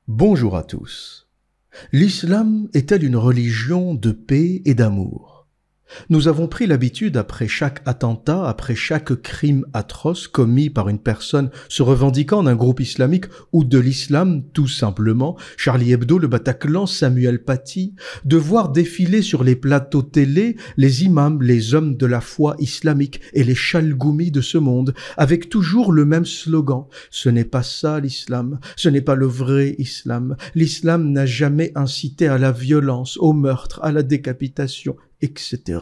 Bonjour à tous. L'islam est-elle une religion de paix et d'amour? Nous avons pris l'habitude, après chaque attentat, après chaque crime atroce commis par une personne se revendiquant d'un groupe islamique ou de l'islam tout simplement, Charlie Hebdo, le Bataclan, Samuel Paty, de voir défiler sur les plateaux télé les imams, les hommes de la foi islamique et les chalgoumis de ce monde, avec toujours le même slogan: ce n'est pas ça l'islam, ce n'est pas le vrai islam. L'islam n'a jamais incité à la violence, au meurtre, à la décapitation, etc.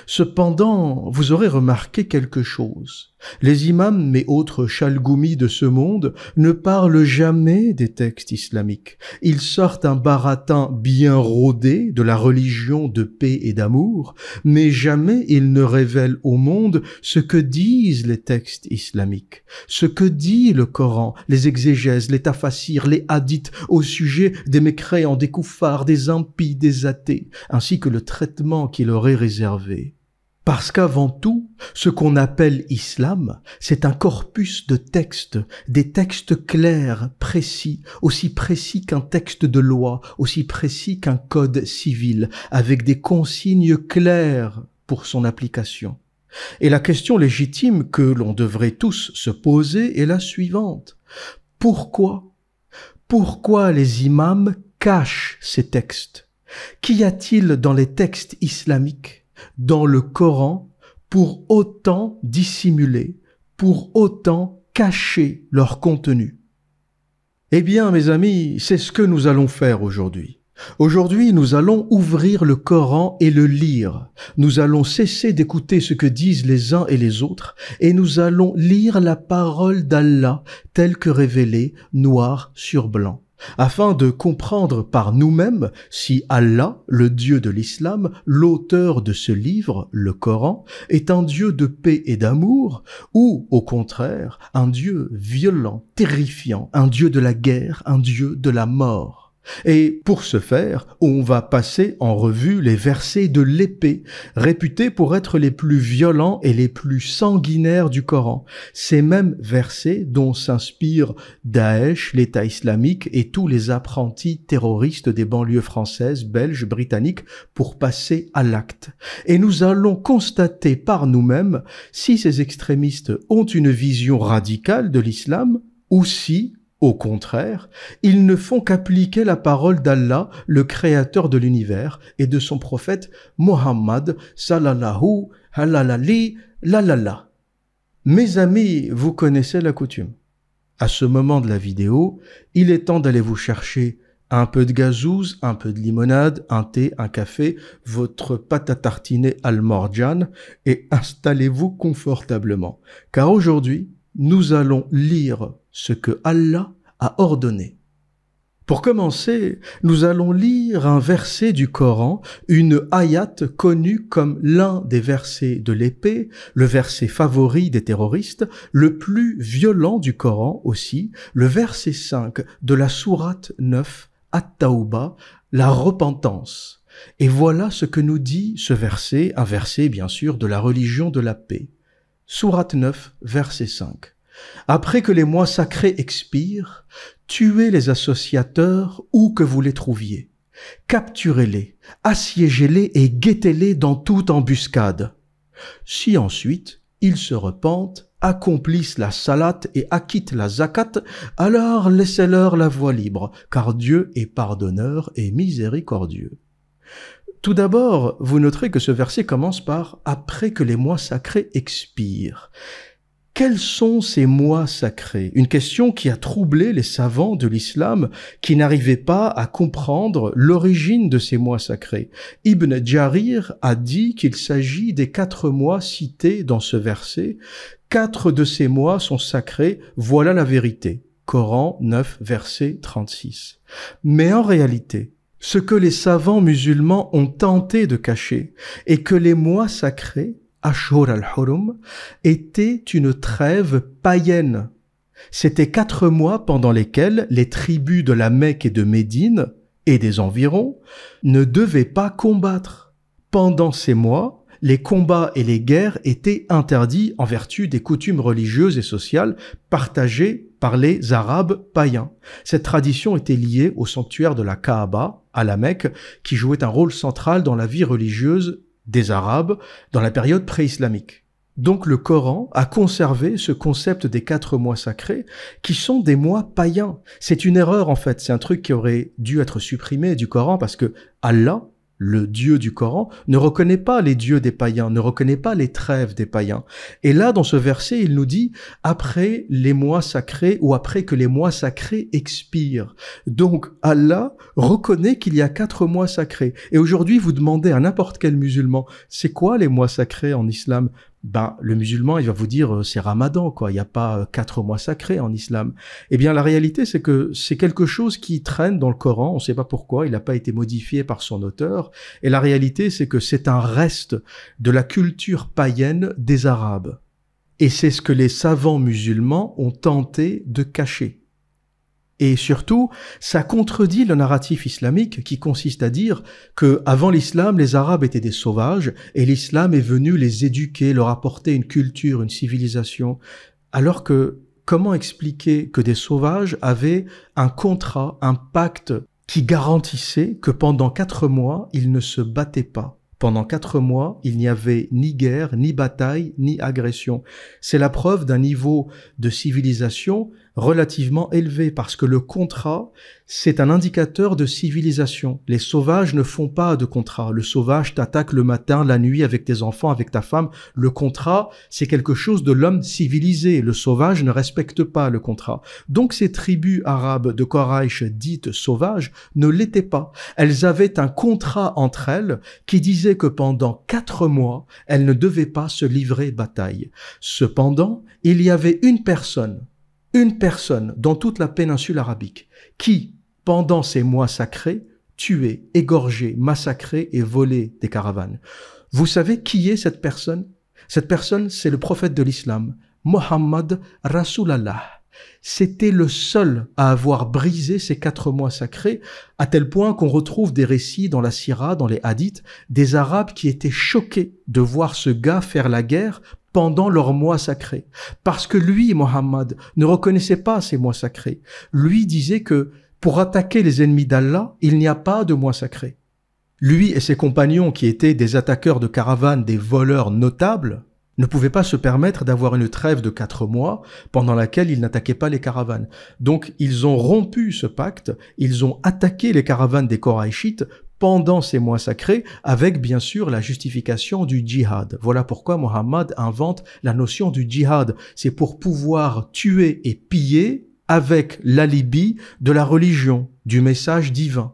Cependant, vous aurez remarqué quelque chose. Les imams et autres chalgoumis de ce monde ne parlent jamais des textes islamiques. Ils sortent un baratin bien rodé de la religion de paix et d'amour, mais jamais ils ne révèlent au monde ce que disent les textes islamiques, ce que dit le Coran, les exégèses, les tafassirs, les hadiths au sujet des mécréants, des koufars, des impies, des athées, ainsi que le traitement qui leur est réservé. Parce qu'avant tout, ce qu'on appelle islam, c'est un corpus de textes, des textes clairs, précis, aussi précis qu'un texte de loi, aussi précis qu'un code civil, avec des consignes claires pour son application. Et la question légitime que l'on devrait tous se poser est la suivante. Pourquoi les imams cachent ces textes? Qu'y a-t-il dans les textes islamiques, dans le Coran, pour autant dissimuler, pour autant cacher leur contenu? Eh bien, mes amis, c'est ce que nous allons faire aujourd'hui. Aujourd'hui, nous allons ouvrir le Coran et le lire. Nous allons cesser d'écouter ce que disent les uns et les autres, et nous allons lire la parole d'Allah telle que révélée, noir sur blanc, afin de comprendre par nous-mêmes si Allah, le Dieu de l'islam, l'auteur de ce livre, le Coran, est un Dieu de paix et d'amour, ou, au contraire, un Dieu violent, terrifiant, un Dieu de la guerre, un Dieu de la mort. Et pour ce faire, on va passer en revue les versets de l'épée, réputés pour être les plus violents et les plus sanguinaires du Coran. Ces mêmes versets dont s'inspirent Daesh, l'État islamique et tous les apprentis terroristes des banlieues françaises, belges, britanniques pour passer à l'acte. Et nous allons constater par nous-mêmes si ces extrémistes ont une vision radicale de l'islam ou si, au contraire, ils ne font qu'appliquer la parole d'Allah, le créateur de l'univers, et de son prophète Muhammad sallallahu alayhi wa sallam. Mes amis, vous connaissez la coutume. À ce moment de la vidéo, il est temps d'aller vous chercher un peu de gazouze, un peu de limonade, un thé, un café, votre pâte à tartiner al-morjan, et installez-vous confortablement. Car aujourd'hui, nous allons lire ce que Allah a ordonné. Pour commencer, nous allons lire un verset du Coran, une ayat connue comme l'un des versets de l'épée, le verset favori des terroristes, le plus violent du Coran aussi, le verset 5 de la sourate 9, At-Tawbah, la repentance. Et voilà ce que nous dit ce verset, un verset bien sûr de la religion de la paix. Sourate 9, verset 5. Après que les mois sacrés expirent, tuez les associateurs où que vous les trouviez. Capturez-les, assiégez-les et guettez-les dans toute embuscade. Si ensuite ils se repentent, accomplissent la salat et acquittent la zakat, alors laissez-leur la voie libre, car Dieu est pardonneur et miséricordieux. Tout d'abord, vous noterez que ce verset commence par « après que les mois sacrés expirent ». Quels sont ces mois sacrés? Une question qui a troublé les savants de l'islam qui n'arrivaient pas à comprendre l'origine de ces mois sacrés. Ibn Jarir a dit qu'il s'agit des 4 mois cités dans ce verset. 4 de ces mois sont sacrés, voilà la vérité. Coran 9, verset 36. Mais en réalité, ce que les savants musulmans ont tenté de cacher est que les mois sacrés, Ashhur al-Hurum, était une trêve païenne. C'était 4 mois pendant lesquels les tribus de la Mecque et de Médine, et des environs, ne devaient pas combattre. Pendant ces mois, les combats et les guerres étaient interdits en vertu des coutumes religieuses et sociales partagées par les Arabes païens. Cette tradition était liée au sanctuaire de la Kaaba, à la Mecque, qui jouait un rôle central dans la vie religieuse des Arabes dans la période pré-islamique. Donc le Coran a conservé ce concept des 4 mois sacrés qui sont des mois païens. C'est une erreur en fait, c'est un truc qui aurait dû être supprimé du Coran parce que Allah, le Dieu du Coran, ne reconnaît pas les dieux des païens, ne reconnaît pas les trêves des païens. Et là, dans ce verset, il nous dit « après les mois sacrés » ou « après que les mois sacrés expirent ». Donc Allah reconnaît qu'il y a 4 mois sacrés. Et aujourd'hui, vous demandez à n'importe quel musulman « c'est quoi les mois sacrés en islam ?» Le musulman, il va vous dire c'est Ramadan, quoi. Il n'y a pas 4 mois sacrés en islam. Eh bien, la réalité, c'est que c'est quelque chose qui traîne dans le Coran. On ne sait pas pourquoi. Il n'a pas été modifié par son auteur. Et la réalité, c'est que c'est un reste de la culture païenne des Arabes. Et c'est ce que les savants musulmans ont tenté de cacher. Et surtout, ça contredit le narratif islamique qui consiste à dire que avant l'islam, les Arabes étaient des sauvages et l'islam est venu les éduquer, leur apporter une culture, une civilisation. Alors que, comment expliquer que des sauvages avaient un contrat, un pacte qui garantissait que pendant 4 mois, ils ne se battaient pas? Pendant 4 mois, il n'y avait ni guerre, ni bataille, ni agression. C'est la preuve d'un niveau de civilisation relativement élevé parce que le contrat, c'est un indicateur de civilisation. Les sauvages ne font pas de contrat. Le sauvage t'attaque le matin, la nuit avec tes enfants, avec ta femme. Le contrat, c'est quelque chose de l'homme civilisé. Le sauvage ne respecte pas le contrat. Donc ces tribus arabes de Quraysh dites sauvages ne l'étaient pas. Elles avaient un contrat entre elles qui disait que pendant 4 mois, elles ne devaient pas se livrer bataille. Cependant, il y avait une personne dans toute la péninsule arabique qui, pendant ces mois sacrés, tuait, égorgeait, massacrait et volait des caravanes. Vous savez qui est cette personne? Cette personne, c'est le prophète de l'islam, Muhammad Rasulallah. C'était le seul à avoir brisé ces 4 mois sacrés, à tel point qu'on retrouve des récits dans la Sira, dans les hadiths, des Arabes qui étaient choqués de voir ce gars faire la guerre pendant leurs mois sacrés. Parce que lui, Mohammed, ne reconnaissait pas ces mois sacrés. Lui disait que pour attaquer les ennemis d'Allah, il n'y a pas de mois sacrés. Lui et ses compagnons, qui étaient des attaqueurs de caravanes, des voleurs notables, ne pouvaient pas se permettre d'avoir une trêve de 4 mois pendant laquelle ils n'attaquaient pas les caravanes. Donc ils ont rompu ce pacte, ils ont attaqué les caravanes des Qurayshites pendant ces mois sacrés, avec bien sûr la justification du djihad. Voilà pourquoi Mohammed invente la notion du djihad. C'est pour pouvoir tuer et piller avec l'alibi de la religion, du message divin.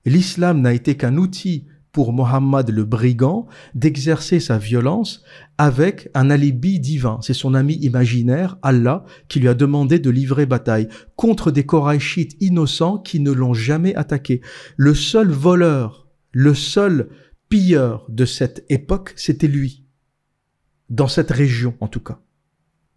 L'islam n'a été qu'un outil pour Mohammed le brigand d'exercer sa violence avec un alibi divin. C'est son ami imaginaire, Allah, qui lui a demandé de livrer bataille contre des Qurayshites innocents qui ne l'ont jamais attaqué. Le seul voleur, le seul pilleur de cette époque, c'était lui. Dans cette région, en tout cas.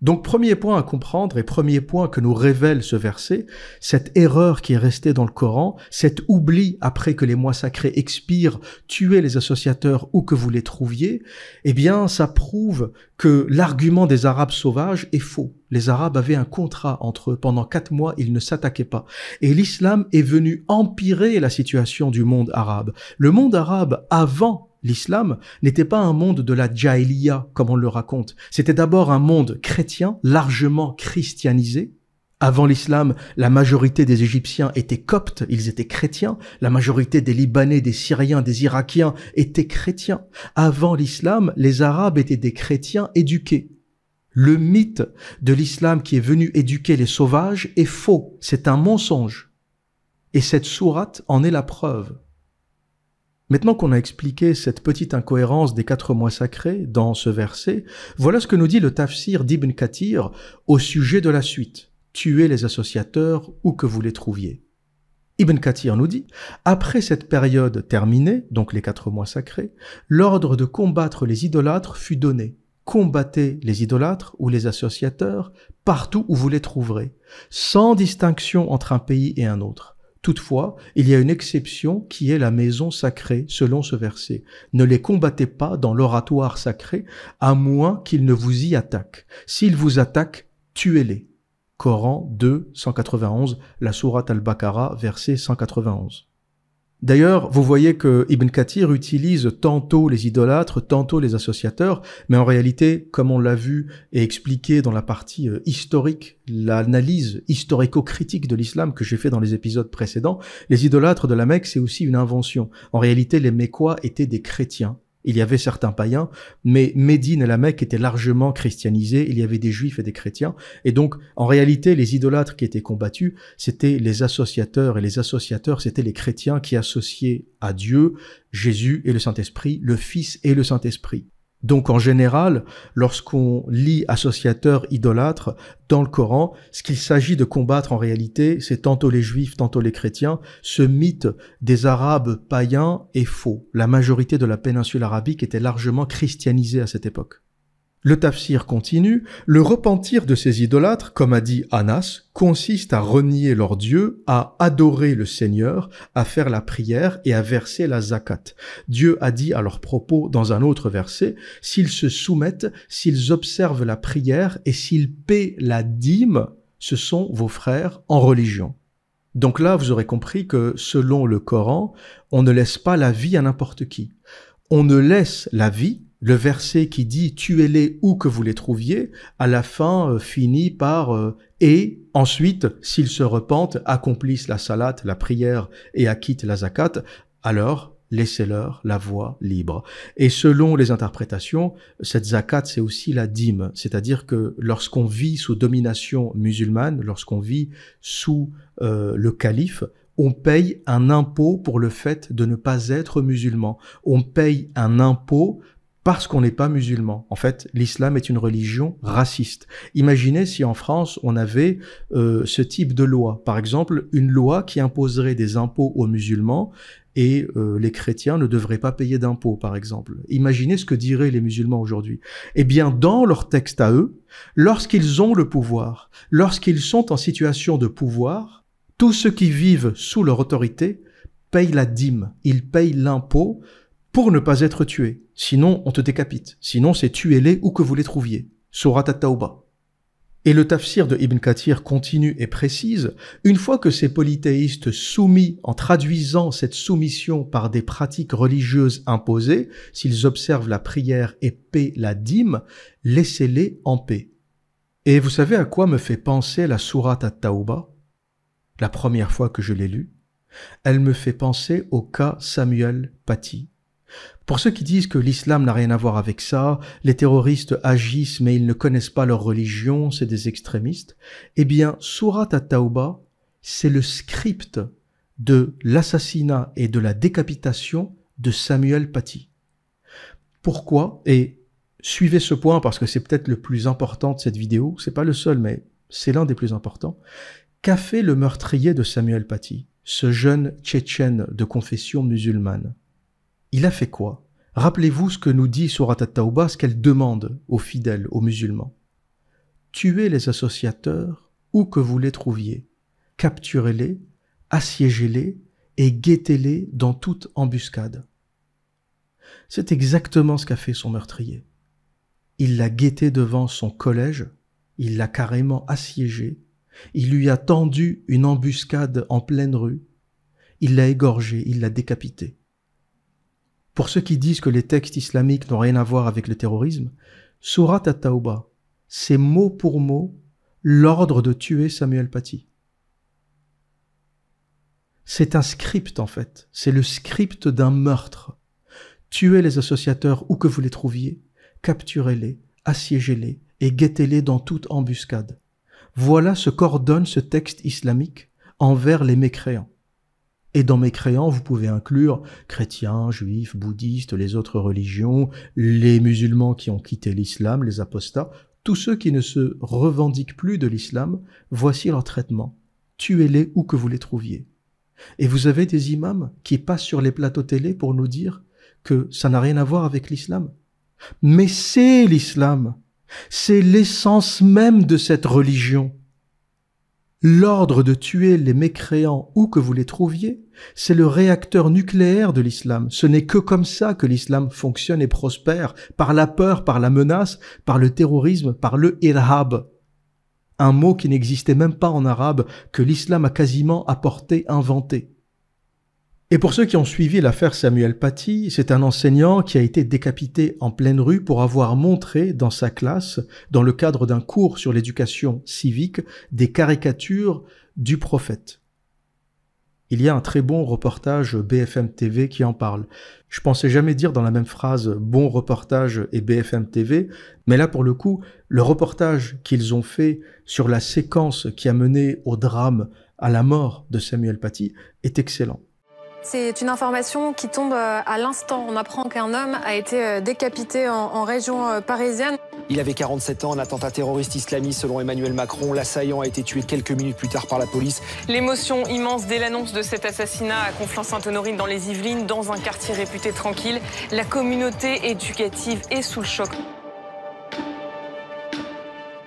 Donc, premier point à comprendre et premier point que nous révèle ce verset, cette erreur qui est restée dans le Coran, cet oubli après que les mois sacrés expirent, tuer les associateurs où que vous les trouviez, eh bien, ça prouve que l'argument des Arabes sauvages est faux. Les Arabes avaient un contrat entre eux. Pendant 4 mois, ils ne s'attaquaient pas. Et l'islam est venu empirer la situation du monde arabe. Le monde arabe, avant l'islam, n'était pas un monde de la Jahiliya, comme on le raconte. C'était d'abord un monde chrétien, largement christianisé. Avant l'islam, la majorité des Égyptiens étaient coptes, ils étaient chrétiens. La majorité des Libanais, des Syriens, des Irakiens étaient chrétiens. Avant l'islam, les Arabes étaient des chrétiens éduqués. Le mythe de l'islam qui est venu éduquer les sauvages est faux, c'est un mensonge. Et cette sourate en est la preuve. Maintenant qu'on a expliqué cette petite incohérence des 4 mois sacrés dans ce verset, voilà ce que nous dit le tafsir d'Ibn Kathir au sujet de la suite. Tuez les associateurs où que vous les trouviez. Ibn Kathir nous dit, après cette période terminée, donc les 4 mois sacrés, l'ordre de combattre les idolâtres fut donné. Combattez les idolâtres ou les associateurs partout où vous les trouverez, sans distinction entre un pays et un autre. Toutefois, il y a une exception qui est la maison sacrée, selon ce verset. Ne les combattez pas dans l'oratoire sacré, à moins qu'ils ne vous y attaquent. S'ils vous attaquent, tuez-les. Coran 2, 191, la sourate Al-Baqarah, verset 191. D'ailleurs, vous voyez que Ibn Kathir utilise tantôt les idolâtres, tantôt les associateurs, mais en réalité, comme on l'a vu et expliqué dans la partie historique, l'analyse historico-critique de l'islam que j'ai fait dans les épisodes précédents, les idolâtres de la Mecque, c'est aussi une invention. En réalité, les Mécois étaient des chrétiens. Il y avait certains païens, mais Médine et la Mecque étaient largement christianisés, il y avait des juifs et des chrétiens, et donc en réalité les idolâtres qui étaient combattus, c'était les associateurs, et les associateurs c'était les chrétiens qui associaient à Dieu, Jésus et le Saint-Esprit, le Fils et le Saint-Esprit. Donc en général, lorsqu'on lit associateurs idolâtres dans le Coran, ce qu'il s'agit de combattre en réalité, c'est tantôt les juifs, tantôt les chrétiens. Ce mythe des Arabes païens est faux. La majorité de la péninsule arabique était largement christianisée à cette époque. Le tafsir continue, le repentir de ces idolâtres, comme a dit Anas, consiste à renier leur Dieu, à adorer le Seigneur, à faire la prière et à verser la zakat. Dieu a dit à leur propos dans un autre verset, s'ils se soumettent, s'ils observent la prière et s'ils paient la dîme, ce sont vos frères en religion. Donc là, vous aurez compris que selon le Coran, on ne laisse pas la vie à n'importe qui. On ne laisse la vie. Le verset qui dit « tuez-les où que vous les trouviez », à la fin finit par « et ensuite, s'ils se repentent, accomplissent la salat, la prière et acquittent la zakat, alors laissez-leur la voie libre ». Et selon les interprétations, cette zakat, c'est aussi la dîme, c'est-à-dire que lorsqu'on vit sous domination musulmane, lorsqu'on vit sous le calife, on paye un impôt pour le fait de ne pas être musulman. On paye un impôt parce qu'on n'est pas musulman. En fait, l'islam est une religion raciste. Imaginez si en France, on avait ce type de loi. Par exemple, une loi qui imposerait des impôts aux musulmans et les chrétiens ne devraient pas payer d'impôts, par exemple. Imaginez ce que diraient les musulmans aujourd'hui. Eh bien, dans leur texte à eux, lorsqu'ils ont le pouvoir, lorsqu'ils sont en situation de pouvoir, tous ceux qui vivent sous leur autorité payent la dîme, ils payent l'impôt pour ne pas être tués. Sinon, on te décapite. Sinon, c'est tuez-les où que vous les trouviez. Surat at-Tawbah. Et le tafsir de Ibn Kathir continue et précise, une fois que ces polythéistes soumis, en traduisant cette soumission par des pratiques religieuses imposées, s'ils observent la prière et paient la dîme, laissez-les en paix. Et vous savez à quoi me fait penser la Surat at-Tawbah? La première fois que je l'ai lue, elle me fait penser au cas Samuel Paty. Pour ceux qui disent que l'islam n'a rien à voir avec ça, les terroristes agissent mais ils ne connaissent pas leur religion, c'est des extrémistes, eh bien, Surat at-Tawbah, c'est le script de l'assassinat et de la décapitation de Samuel Paty. Pourquoi? Et suivez ce point parce que c'est peut-être le plus important de cette vidéo, c'est pas le seul mais c'est l'un des plus importants. Qu'a fait le meurtrier de Samuel Paty, ce jeune Tchétchène de confession musulmane? Il a fait quoi? Rappelez-vous ce que nous dit Surat at-Tawbah, ce qu'elle demande aux fidèles, aux musulmans. Tuez les associateurs où que vous les trouviez. Capturez-les, assiégez-les et guettez-les dans toute embuscade. C'est exactement ce qu'a fait son meurtrier. Il l'a guetté devant son collège, il l'a carrément assiégé, il lui a tendu une embuscade en pleine rue, il l'a égorgé, il l'a décapité. Pour ceux qui disent que les textes islamiques n'ont rien à voir avec le terrorisme, Surat at-Tawbah, c'est mot pour mot l'ordre de tuer Samuel Paty. C'est un script en fait, c'est le script d'un meurtre. Tuez les associateurs où que vous les trouviez, capturez-les, assiégez-les et guettez-les dans toute embuscade. Voilà ce qu'ordonne ce texte islamique envers les mécréants. Et dans mécréants, vous pouvez inclure chrétiens, juifs, bouddhistes, les autres religions, les musulmans qui ont quitté l'islam, les apostats, tous ceux qui ne se revendiquent plus de l'islam, voici leur traitement. Tuez-les où que vous les trouviez. Et vous avez des imams qui passent sur les plateaux télé pour nous dire que ça n'a rien à voir avec l'islam. Mais c'est l'islam. C'est l'essence même de cette religion. L'ordre de tuer les mécréants où que vous les trouviez, c'est le réacteur nucléaire de l'islam. Ce n'est que comme ça que l'islam fonctionne et prospère, par la peur, par la menace, par le terrorisme, par le irhab. Un mot qui n'existait même pas en arabe, que l'islam a quasiment apporté, inventé. Et pour ceux qui ont suivi l'affaire Samuel Paty, c'est un enseignant qui a été décapité en pleine rue pour avoir montré dans sa classe, dans le cadre d'un cours sur l'éducation civique, des caricatures du prophète. Il y a un très bon reportage BFM TV qui en parle. Je pensais jamais dire dans la même phrase bon reportage et BFM TV, mais là pour le coup, le reportage qu'ils ont fait sur la séquence qui a mené au drame, à la mort de Samuel Paty, est excellent. C'est une information qui tombe à l'instant. On apprend qu'un homme a été décapité en région parisienne. Il avait 47 ans, un attentat terroriste islamiste selon Emmanuel Macron. L'assaillant a été tué quelques minutes plus tard par la police. L'émotion immense dès l'annonce de cet assassinat à Conflans-Sainte-Honorine dans les Yvelines, dans un quartier réputé tranquille. La communauté éducative est sous le choc.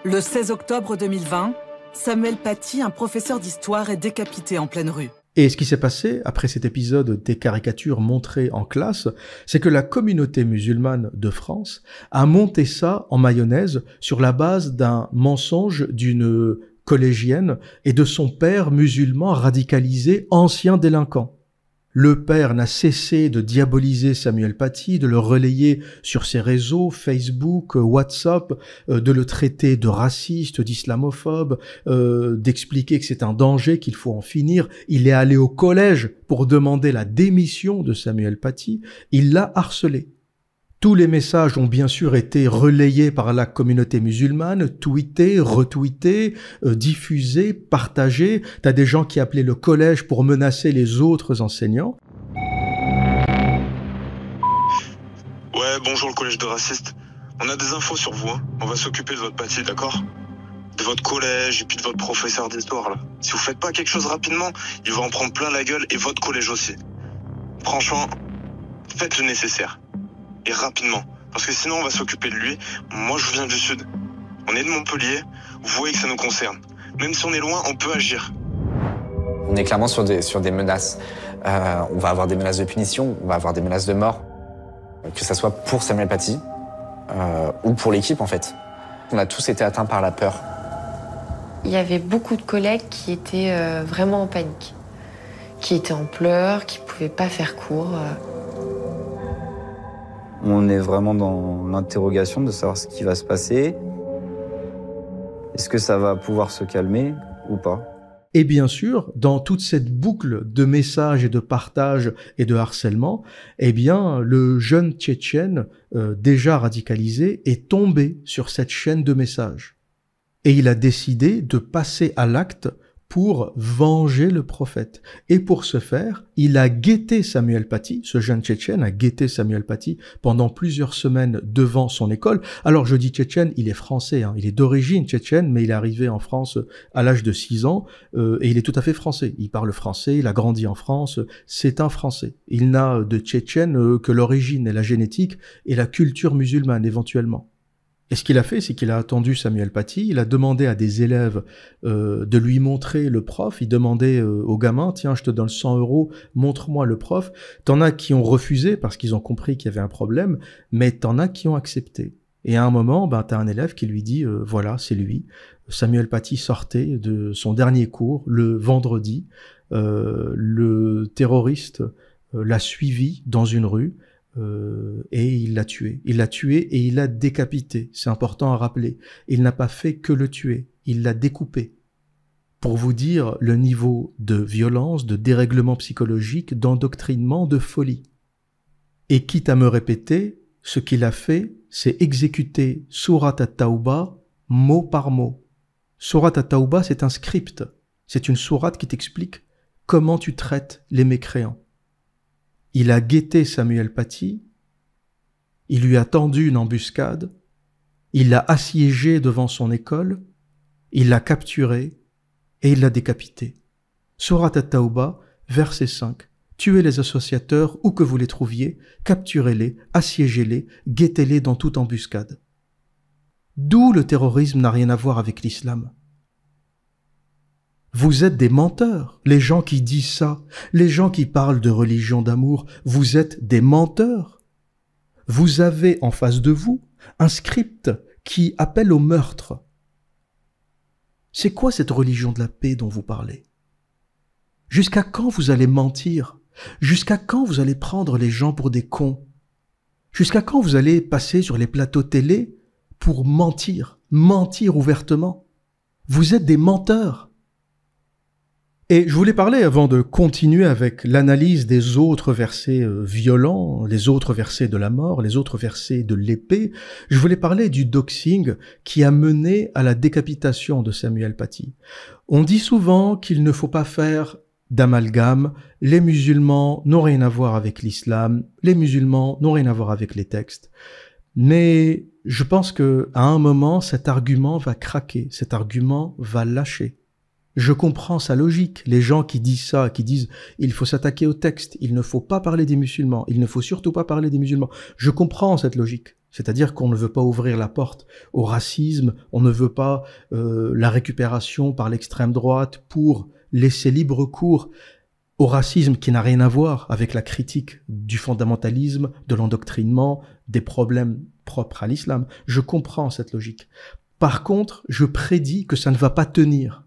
Le 16 octobre 2020, Samuel Paty, un professeur d'histoire, est décapité en pleine rue. Et ce qui s'est passé après cet épisode des caricatures montrées en classe, c'est que la communauté musulmane de France a monté ça en mayonnaise sur la base d'un mensonge d'une collégienne et de son père musulman radicalisé, ancien délinquant. Le père n'a cessé de diaboliser Samuel Paty, de le relayer sur ses réseaux, Facebook, WhatsApp, de le traiter de raciste, d'islamophobe, d'expliquer que c'est un danger, qu'il faut en finir. Il est allé au collège pour demander la démission de Samuel Paty. Il l'a harcelé. Tous les messages ont bien sûr été relayés par la communauté musulmane, tweetés, retweetés, diffusés, partagés. T'as des gens qui appelaient le collège pour menacer les autres enseignants. Ouais, bonjour le collège de racistes. On a des infos sur vous, hein. On va s'occuper de votre Paty, d'accord? De votre collège et puis de votre professeur d'histoire, là. Si vous faites pas quelque chose rapidement, il va en prendre plein la gueule et votre collège aussi. Franchement, faites le nécessaire. Et rapidement. Parce que sinon on va s'occuper de lui. Moi je viens du sud. On est de Montpellier. Vous voyez que ça nous concerne. Même si on est loin, on peut agir. On est clairement sur des menaces. On va avoir des menaces de punition, on va avoir des menaces de mort. Que ça soit pour Samuel Paty ou pour l'équipe en fait. On a tous été atteints par la peur. Il y avait beaucoup de collègues qui étaient vraiment en panique. Qui étaient en pleurs, qui ne pouvaient pas faire cours. On est vraiment dans l'interrogation de savoir ce qui va se passer. Est-ce que ça va pouvoir se calmer ou pas? Et bien sûr, dans toute cette boucle de messages et de partage et de harcèlement, eh bien, le jeune Tchétchène, déjà radicalisé, est tombé sur cette chaîne de messages. Et il a décidé de passer à l'acte pour venger le prophète. Et pour ce faire, il a guetté Samuel Paty, ce jeune Tchétchène a guetté Samuel Paty pendant plusieurs semaines devant son école. Alors je dis Tchétchène, il est français, hein, il est d'origine tchétchène, mais il est arrivé en France à l'âge de 6 ans, et il est tout à fait français. Il parle français, il a grandi en France, c'est un Français. Il n'a de Tchétchène que l'origine et la génétique et la culture musulmane éventuellement. Et ce qu'il a fait, c'est qu'il a attendu Samuel Paty, il a demandé à des élèves de lui montrer le prof, il demandait aux gamins, tiens, je te donne 100 €, montre-moi le prof. T'en as qui ont refusé parce qu'ils ont compris qu'il y avait un problème, mais t'en as qui ont accepté. Et à un moment, t'as un élève qui lui dit, voilà, c'est lui. Samuel Paty sortait de son dernier cours le vendredi, le terroriste l'a suivi dans une rue, et il l'a tué. Il l'a tué et il l'a décapité. C'est important à rappeler. Il n'a pas fait que le tuer. Il l'a découpé. Pour vous dire le niveau de violence, de dérèglement psychologique, d'endoctrinement, de folie. Et quitte à me répéter, ce qu'il a fait, c'est exécuter Surat at-Tawbah mot par mot. Surat at-Tawbah, c'est un script. C'est une sourate qui t'explique comment tu traites les mécréants. Il a guetté Samuel Paty, il lui a tendu une embuscade, il l'a assiégé devant son école, il l'a capturé et il l'a décapité. Surat at-Tawbah, verset 5. Tuez les associateurs où que vous les trouviez, capturez-les, assiégez-les, guettez-les dans toute embuscade. D'où le terrorisme n'a rien à voir avec l'islam. Vous êtes des menteurs. Les gens qui disent ça, les gens qui parlent de religion d'amour, vous êtes des menteurs. Vous avez en face de vous un script qui appelle au meurtre. C'est quoi cette religion de la paix dont vous parlez? Jusqu'à quand vous allez mentir? Jusqu'à quand vous allez prendre les gens pour des cons? Jusqu'à quand vous allez passer sur les plateaux télé pour mentir ouvertement? Vous êtes des menteurs. Et je voulais parler, avant de continuer avec l'analyse des autres versets violents, les autres versets de la mort, les autres versets de l'épée, je voulais parler du doxing qui a mené à la décapitation de Samuel Paty. On dit souvent qu'il ne faut pas faire d'amalgame, les musulmans n'ont rien à voir avec l'islam, les musulmans n'ont rien à voir avec les textes. Mais je pense que à un moment, cet argument va craquer, cet argument va lâcher. Je comprends sa logique. Les gens qui disent ça, qui disent il faut s'attaquer au texte, il ne faut pas parler des musulmans, il ne faut surtout pas parler des musulmans. Je comprends cette logique. C'est-à-dire qu'on ne veut pas ouvrir la porte au racisme, on ne veut pas la récupération par l'extrême droite pour laisser libre cours au racisme qui n'a rien à voir avec la critique du fondamentalisme, de l'endoctrinement, des problèmes propres à l'islam. Je comprends cette logique. Par contre, je prédis que ça ne va pas tenir.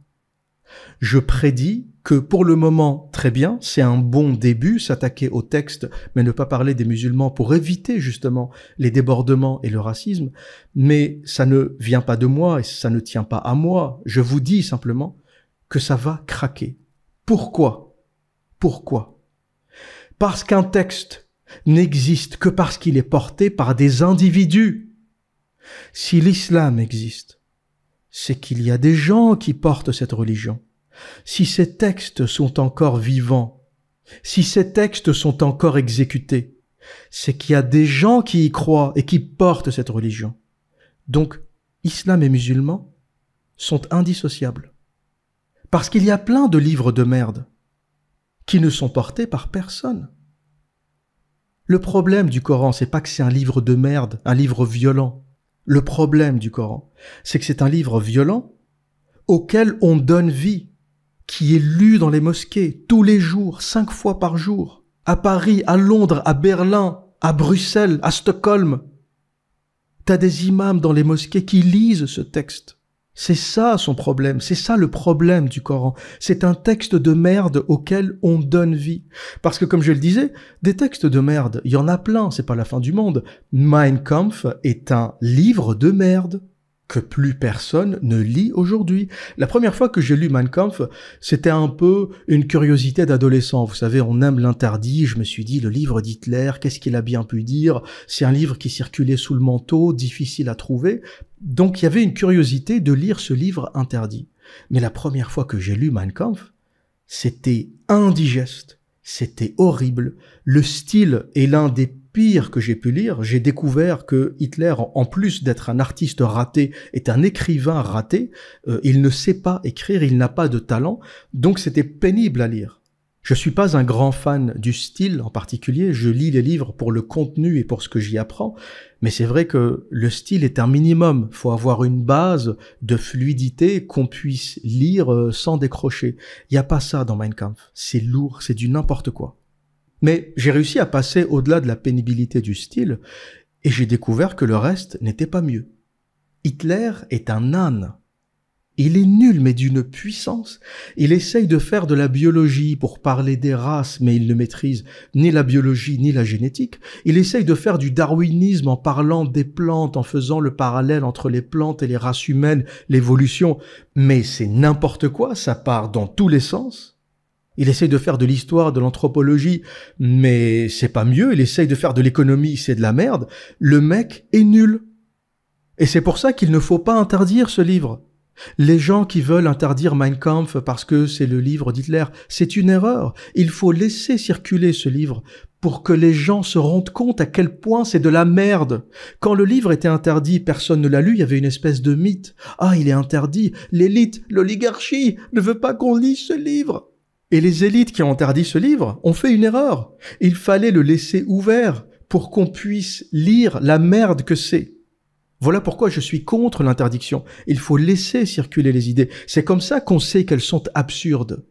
Je prédis que pour le moment, très bien, c'est un bon début, s'attaquer au texte, mais ne pas parler des musulmans pour éviter justement les débordements et le racisme. Mais ça ne vient pas de moi et ça ne tient pas à moi. Je vous dis simplement que ça va craquer. Pourquoi? Pourquoi? Parce qu'un texte n'existe que parce qu'il est porté par des individus. Si l'islam existe, c'est qu'il y a des gens qui portent cette religion. Si ces textes sont encore vivants, si ces textes sont encore exécutés, c'est qu'il y a des gens qui y croient et qui portent cette religion. Donc, islam et musulmans sont indissociables. Parce qu'il y a plein de livres de merde qui ne sont portés par personne. Le problème du Coran, c'est pas que c'est un livre de merde, un livre violent. Le problème du Coran, c'est que c'est un livre violent auquel on donne vie, qui est lu dans les mosquées tous les jours, 5 fois par jour, à Paris, à Londres, à Berlin, à Bruxelles, à Stockholm. T'as des imams dans les mosquées qui lisent ce texte. C'est ça son problème, c'est ça le problème du Coran. C'est un texte de merde auquel on donne vie. Parce que comme je le disais, des textes de merde, il y en a plein, c'est pas la fin du monde. Mein Kampf est un livre de merde que plus personne ne lit aujourd'hui. La première fois que j'ai lu Mein Kampf, c'était un peu une curiosité d'adolescent. Vous savez, on aime l'interdit. Je me suis dit, le livre d'Hitler, qu'est-ce qu'il a bien pu dire? C'est un livre qui circulait sous le manteau, difficile à trouver. Donc il y avait une curiosité de lire ce livre interdit. Mais la première fois que j'ai lu Mein Kampf, c'était indigeste, c'était horrible. Le style est l'un des pires que j'ai pu lire. J'ai découvert que Hitler, en plus d'être un artiste raté, est un écrivain raté. Il ne sait pas écrire, il n'a pas de talent, donc c'était pénible à lire. Je suis pas un grand fan du style en particulier, je lis les livres pour le contenu et pour ce que j'y apprends, mais c'est vrai que le style est un minimum. Faut avoir une base de fluidité qu'on puisse lire sans décrocher. Il y a pas ça dans Mein Kampf. C'est lourd, c'est du n'importe quoi. Mais j'ai réussi à passer au-delà de la pénibilité du style et j'ai découvert que le reste n'était pas mieux. Hitler est un âne. Il est nul, mais d'une puissance. Il essaye de faire de la biologie pour parler des races, mais il ne maîtrise ni la biologie ni la génétique. Il essaye de faire du darwinisme en parlant des plantes, en faisant le parallèle entre les plantes et les races humaines, l'évolution. Mais c'est n'importe quoi, ça part dans tous les sens. Il essaye de faire de l'histoire, de l'anthropologie, mais c'est pas mieux. Il essaye de faire de l'économie, c'est de la merde. Le mec est nul. Et c'est pour ça qu'il ne faut pas interdire ce livre. Les gens qui veulent interdire Mein Kampf parce que c'est le livre d'Hitler, c'est une erreur. Il faut laisser circuler ce livre pour que les gens se rendent compte à quel point c'est de la merde. Quand le livre était interdit, personne ne l'a lu, il y avait une espèce de mythe. Ah, il est interdit. L'élite, l'oligarchie ne veut pas qu'on lise ce livre. Et les élites qui ont interdit ce livre ont fait une erreur. Il fallait le laisser ouvert pour qu'on puisse lire la merde que c'est. Voilà pourquoi je suis contre l'interdiction. Il faut laisser circuler les idées. C'est comme ça qu'on sait qu'elles sont absurdes.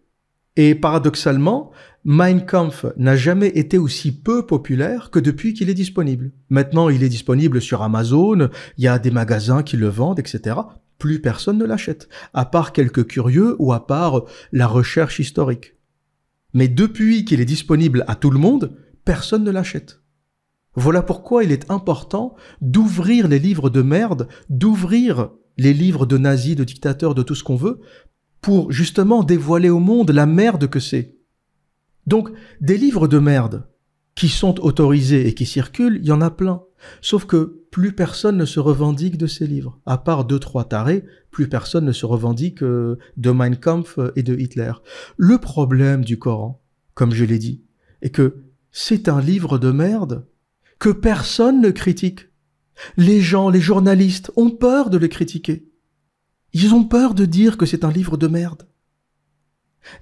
Et paradoxalement, Mein Kampf n'a jamais été aussi peu populaire que depuis qu'il est disponible. Maintenant, il est disponible sur Amazon, il y a des magasins qui le vendent, etc. Plus personne ne l'achète, à part quelques curieux ou à part la recherche historique. Mais depuis qu'il est disponible à tout le monde, personne ne l'achète. Voilà pourquoi il est important d'ouvrir les livres de merde, d'ouvrir les livres de nazis, de dictateurs, de tout ce qu'on veut, pour justement dévoiler au monde la merde que c'est. Donc, des livres de merde qui sont autorisés et qui circulent, il y en a plein. Sauf que plus personne ne se revendique de ces livres. À part 2-3 tarés, plus personne ne se revendique de Mein Kampf et de Hitler. Le problème du Coran, comme je l'ai dit, est que c'est un livre de merde que personne ne critique. Les gens, les journalistes ont peur de le critiquer. Ils ont peur de dire que c'est un livre de merde.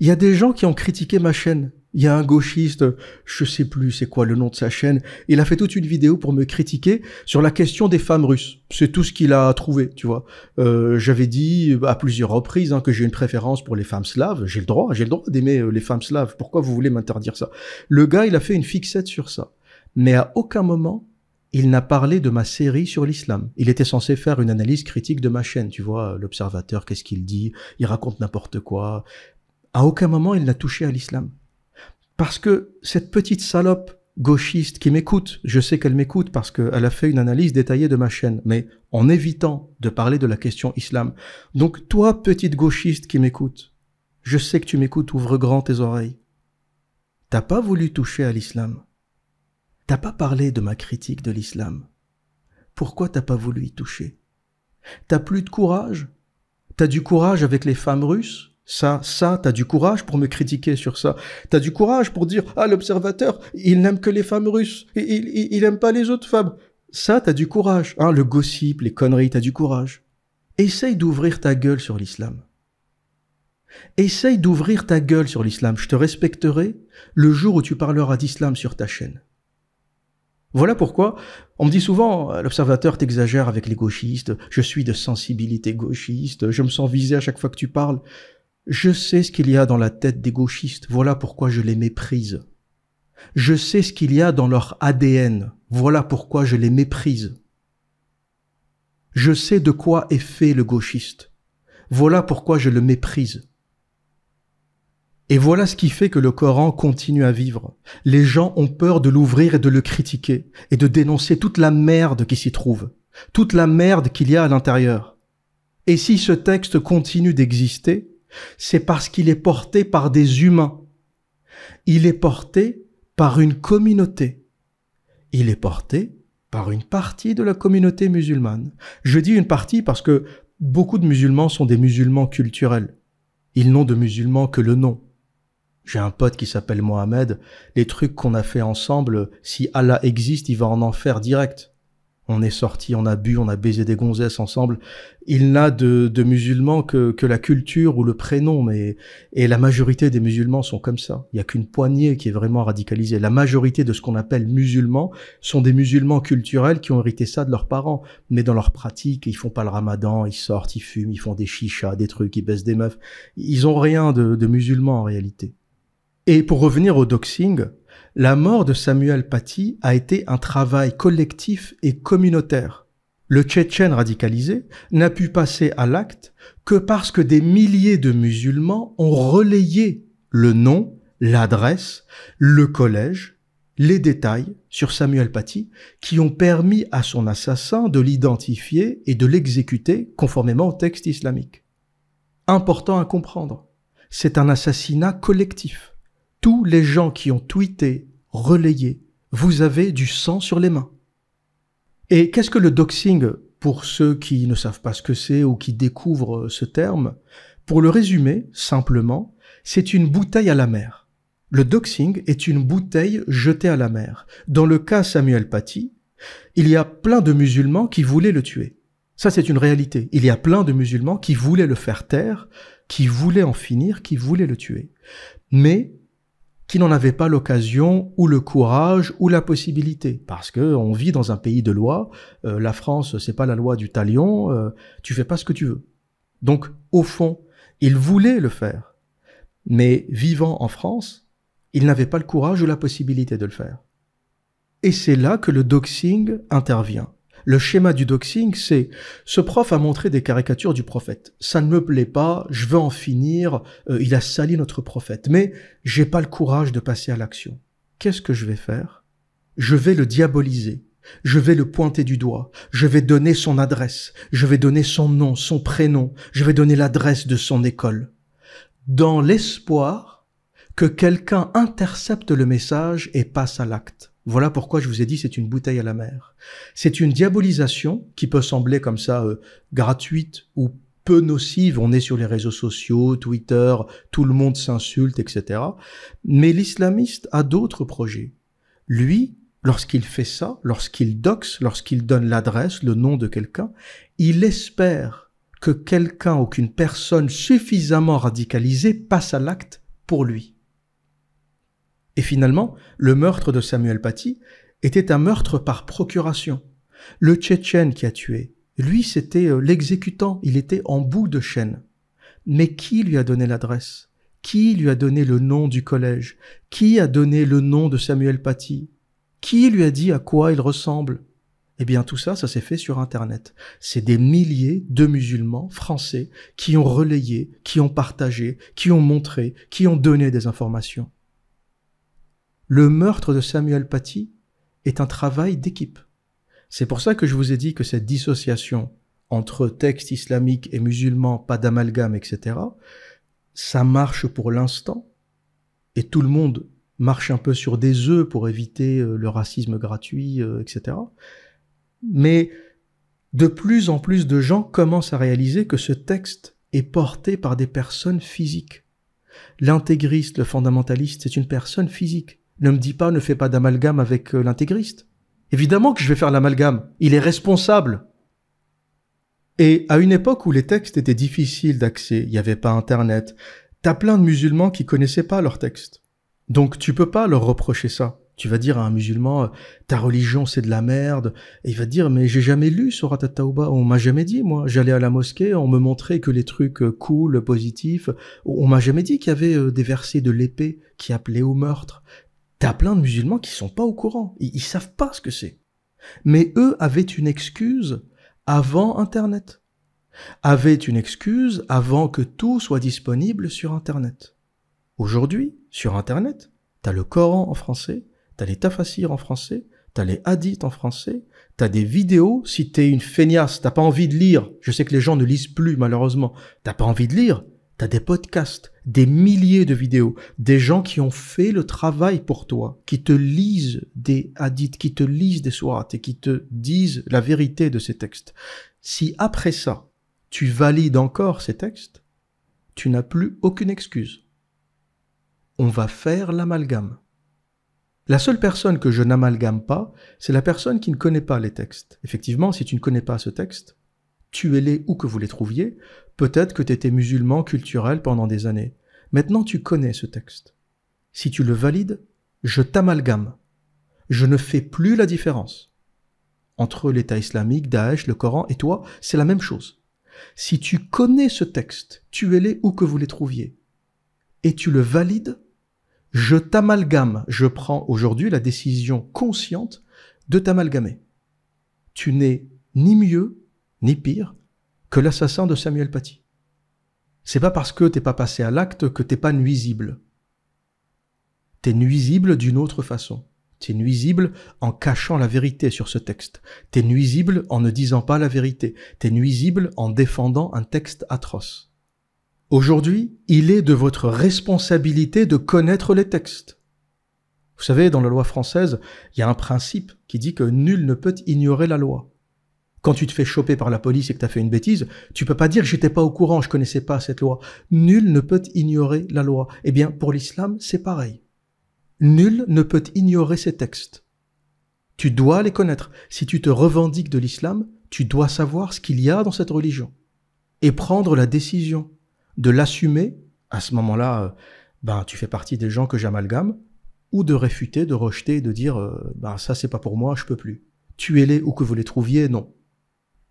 Il y a des gens qui ont critiqué ma chaîne. Il y a un gauchiste, je sais plus c'est quoi le nom de sa chaîne, il a fait toute une vidéo pour me critiquer sur la question des femmes russes. C'est tout ce qu'il a trouvé, tu vois. J'avais dit à plusieurs reprises que j'ai une préférence pour les femmes slaves. J'ai le droit d'aimer les femmes slaves. Pourquoi vous voulez m'interdire ça? Le gars, il a fait une fixette sur ça. Mais à aucun moment, il n'a parlé de ma série sur l'islam. Il était censé faire une analyse critique de ma chaîne, tu vois, l'observateur, qu'est-ce qu'il dit, il raconte n'importe quoi. À aucun moment, il n'a touché à l'islam. Parce que cette petite salope gauchiste qui m'écoute, je sais qu'elle m'écoute parce qu'elle a fait une analyse détaillée de ma chaîne, mais en évitant de parler de la question islam. Donc toi, petite gauchiste qui m'écoute, je sais que tu m'écoutes, ouvre grand tes oreilles. T'as pas voulu toucher à l'islam. T'as pas parlé de ma critique de l'islam. Pourquoi t'as pas voulu y toucher? T'as plus de courage? T'as du courage avec les femmes russes? Ça, t'as du courage pour me critiquer sur ça. T'as du courage pour dire, l'observateur, il n'aime que les femmes russes. Il aime pas les autres femmes. Ça, t'as du courage. Le gossip, les conneries, t'as du courage. Essaye d'ouvrir ta gueule sur l'islam. Essaye d'ouvrir ta gueule sur l'islam. Je te respecterai le jour où tu parleras d'islam sur ta chaîne. Voilà pourquoi on me dit souvent, l'observateur t'exagère avec les gauchistes, je suis de sensibilité gauchiste, je me sens visé à chaque fois que tu parles. Je sais ce qu'il y a dans la tête des gauchistes, voilà pourquoi je les méprise. Je sais ce qu'il y a dans leur ADN, voilà pourquoi je les méprise. Je sais de quoi est fait le gauchiste, voilà pourquoi je le méprise. Et voilà ce qui fait que le Coran continue à vivre. Les gens ont peur de l'ouvrir et de le critiquer, et de dénoncer toute la merde qui s'y trouve, toute la merde qu'il y a à l'intérieur. Et si ce texte continue d'exister, c'est parce qu'il est porté par des humains. Il est porté par une communauté. Il est porté par une partie de la communauté musulmane. Je dis une partie parce que beaucoup de musulmans sont des musulmans culturels. Ils n'ont de musulmans que le nom. J'ai un pote qui s'appelle Mohamed. Les trucs qu'on a fait ensemble, si Allah existe, il va en enfer direct. On est sortis, on a bu, on a baisé des gonzesses ensemble. Il n'a de musulmans que la culture ou le prénom, et la majorité des musulmans sont comme ça. Il n'y a qu'une poignée qui est vraiment radicalisée. La majorité de ce qu'on appelle musulmans sont des musulmans culturels qui ont hérité ça de leurs parents. Mais dans leur pratique, ils font pas le ramadan, ils sortent, ils fument, ils font des chichas, des trucs, ils baissent des meufs. Ils ont rien de musulmans en réalité. Et pour revenir au doxing, la mort de Samuel Paty a été un travail collectif et communautaire. Le Tchétchène radicalisé n'a pu passer à l'acte que parce que des milliers de musulmans ont relayé le nom, l'adresse, le collège, les détails sur Samuel Paty qui ont permis à son assassin de l'identifier et de l'exécuter conformément au texte islamique. Important à comprendre, c'est un assassinat collectif. Tous les gens qui ont tweeté, relayé, vous avez du sang sur les mains. Et qu'est-ce que le doxing pour ceux qui ne savent pas ce que c'est ou qui découvrent ce terme? Pour le résumer, simplement, c'est une bouteille à la mer. Le doxing est une bouteille jetée à la mer. Dans le cas Samuel Paty, il y a plein de musulmans qui voulaient le tuer. Ça, c'est une réalité. Il y a plein de musulmans qui voulaient le faire taire, qui voulaient en finir, qui voulaient le tuer. Mais qui n'en avaient pas l'occasion ou le courage ou la possibilité, parce que on vit dans un pays de loi. La France, c'est pas la loi du talion. Tu fais pas ce que tu veux. Donc, au fond, ils voulaient le faire, mais vivant en France, ils n'avaient pas le courage ou la possibilité de le faire. Et c'est là que le doxing intervient. Le schéma du doxing, c'est « ce prof a montré des caricatures du prophète. Ça ne me plaît pas, je veux en finir, il a sali notre prophète. Mais j'ai pas le courage de passer à l'action. Qu'est-ce que je vais faire? Je vais le diaboliser. Je vais le pointer du doigt. Je vais donner son adresse. Je vais donner son nom, son prénom. Je vais donner l'adresse de son école. Dans l'espoir que quelqu'un intercepte le message et passe à l'acte. » Voilà pourquoi je vous ai dit c'est une bouteille à la mer. C'est une diabolisation qui peut sembler comme ça gratuite ou peu nocive. On est sur les réseaux sociaux, Twitter, tout le monde s'insulte, etc. Mais l'islamiste a d'autres projets. Lui, lorsqu'il fait ça, lorsqu'il doxe, lorsqu'il donne l'adresse, le nom de quelqu'un, il espère que quelqu'un ou qu'une personne suffisamment radicalisée passe à l'acte pour lui. Et finalement, le meurtre de Samuel Paty était un meurtre par procuration. Le Tchétchène qui a tué, lui, c'était l'exécutant, il était en bout de chaîne. Mais qui lui a donné l'adresse? Qui lui a donné le nom du collège? Qui a donné le nom de Samuel Paty? Qui lui a dit à quoi il ressemble? Eh bien, tout ça, ça s'est fait sur Internet. C'est des milliers de musulmans français qui ont relayé, qui ont partagé, qui ont montré, qui ont donné des informations. Le meurtre de Samuel Paty est un travail d'équipe. C'est pour ça que je vous ai dit que cette dissociation entre texte islamique et musulman, pas d'amalgame, etc., ça marche pour l'instant, et tout le monde marche un peu sur des œufs pour éviter le racisme gratuit, etc. Mais de plus en plus de gens commencent à réaliser que ce texte est porté par des personnes physiques. L'intégriste, le fondamentaliste, c'est une personne physique. Ne me dis pas, ne fais pas d'amalgame avec l'intégriste. Évidemment que je vais faire l'amalgame. Il est responsable. Et à une époque où les textes étaient difficiles d'accès, il n'y avait pas Internet, t'as plein de musulmans qui connaissaient pas leurs textes. Donc tu peux pas leur reprocher ça. Tu vas dire à un musulman, ta religion c'est de la merde. Et il va te dire, mais j'ai jamais lu Surat at-Tawbah. On m'a jamais dit, moi. J'allais à la mosquée, on me montrait que les trucs cool, positifs. On m'a jamais dit qu'il y avait des versets de l'épée qui appelaient au meurtre. T'as plein de musulmans qui sont pas au courant. Ils savent pas ce que c'est. Mais eux avaient une excuse avant Internet. Avaient une excuse avant que tout soit disponible sur Internet. Aujourd'hui, sur Internet, t'as le Coran en français, t'as les tafasirs en français, t'as les hadiths en français, t'as des vidéos. Si t'es une feignasse, t'as pas envie de lire. Je sais que les gens ne lisent plus, malheureusement. T'as pas envie de lire. T'as des podcasts, des milliers de vidéos, des gens qui ont fait le travail pour toi, qui te lisent des hadiths, qui te lisent des sourates et qui te disent la vérité de ces textes. Si après ça, tu valides encore ces textes, tu n'as plus aucune excuse. On va faire l'amalgame. La seule personne que je n'amalgame pas, c'est la personne qui ne connaît pas les textes. Effectivement, si tu ne connais pas ce texte, tuez-les où que vous les trouviez. Peut-être que tu étais musulman culturel pendant des années. Maintenant, tu connais ce texte. Si tu le valides, je t'amalgame. Je ne fais plus la différence. Entre l'État islamique, Daesh, le Coran et toi, c'est la même chose. Si tu connais ce texte, tuez-les où que vous les trouviez, et tu le valides, je t'amalgame. Je prends aujourd'hui la décision consciente de t'amalgamer. Tu n'es ni mieux, ni pire, que l'assassin de Samuel Paty. C'est pas parce que t'es pas passé à l'acte que t'es pas nuisible. T'es nuisible d'une autre façon. T'es nuisible en cachant la vérité sur ce texte. T'es nuisible en ne disant pas la vérité. T'es nuisible en défendant un texte atroce. Aujourd'hui, il est de votre responsabilité de connaître les textes. Vous savez, dans la loi française, il y a un principe qui dit que nul ne peut ignorer la loi. Quand tu te fais choper par la police et que tu as fait une bêtise, tu peux pas dire « j'étais pas au courant, je connaissais pas cette loi ». Nul ne peut ignorer la loi. Eh bien, pour l'islam, c'est pareil. Nul ne peut ignorer ces textes. Tu dois les connaître. Si tu te revendiques de l'islam, tu dois savoir ce qu'il y a dans cette religion et prendre la décision de l'assumer. À ce moment-là, ben tu fais partie des gens que j'amalgame, ou de réfuter, de rejeter, de dire ça c'est pas pour moi, je peux plus. Tuez-les où que vous les trouviez, non.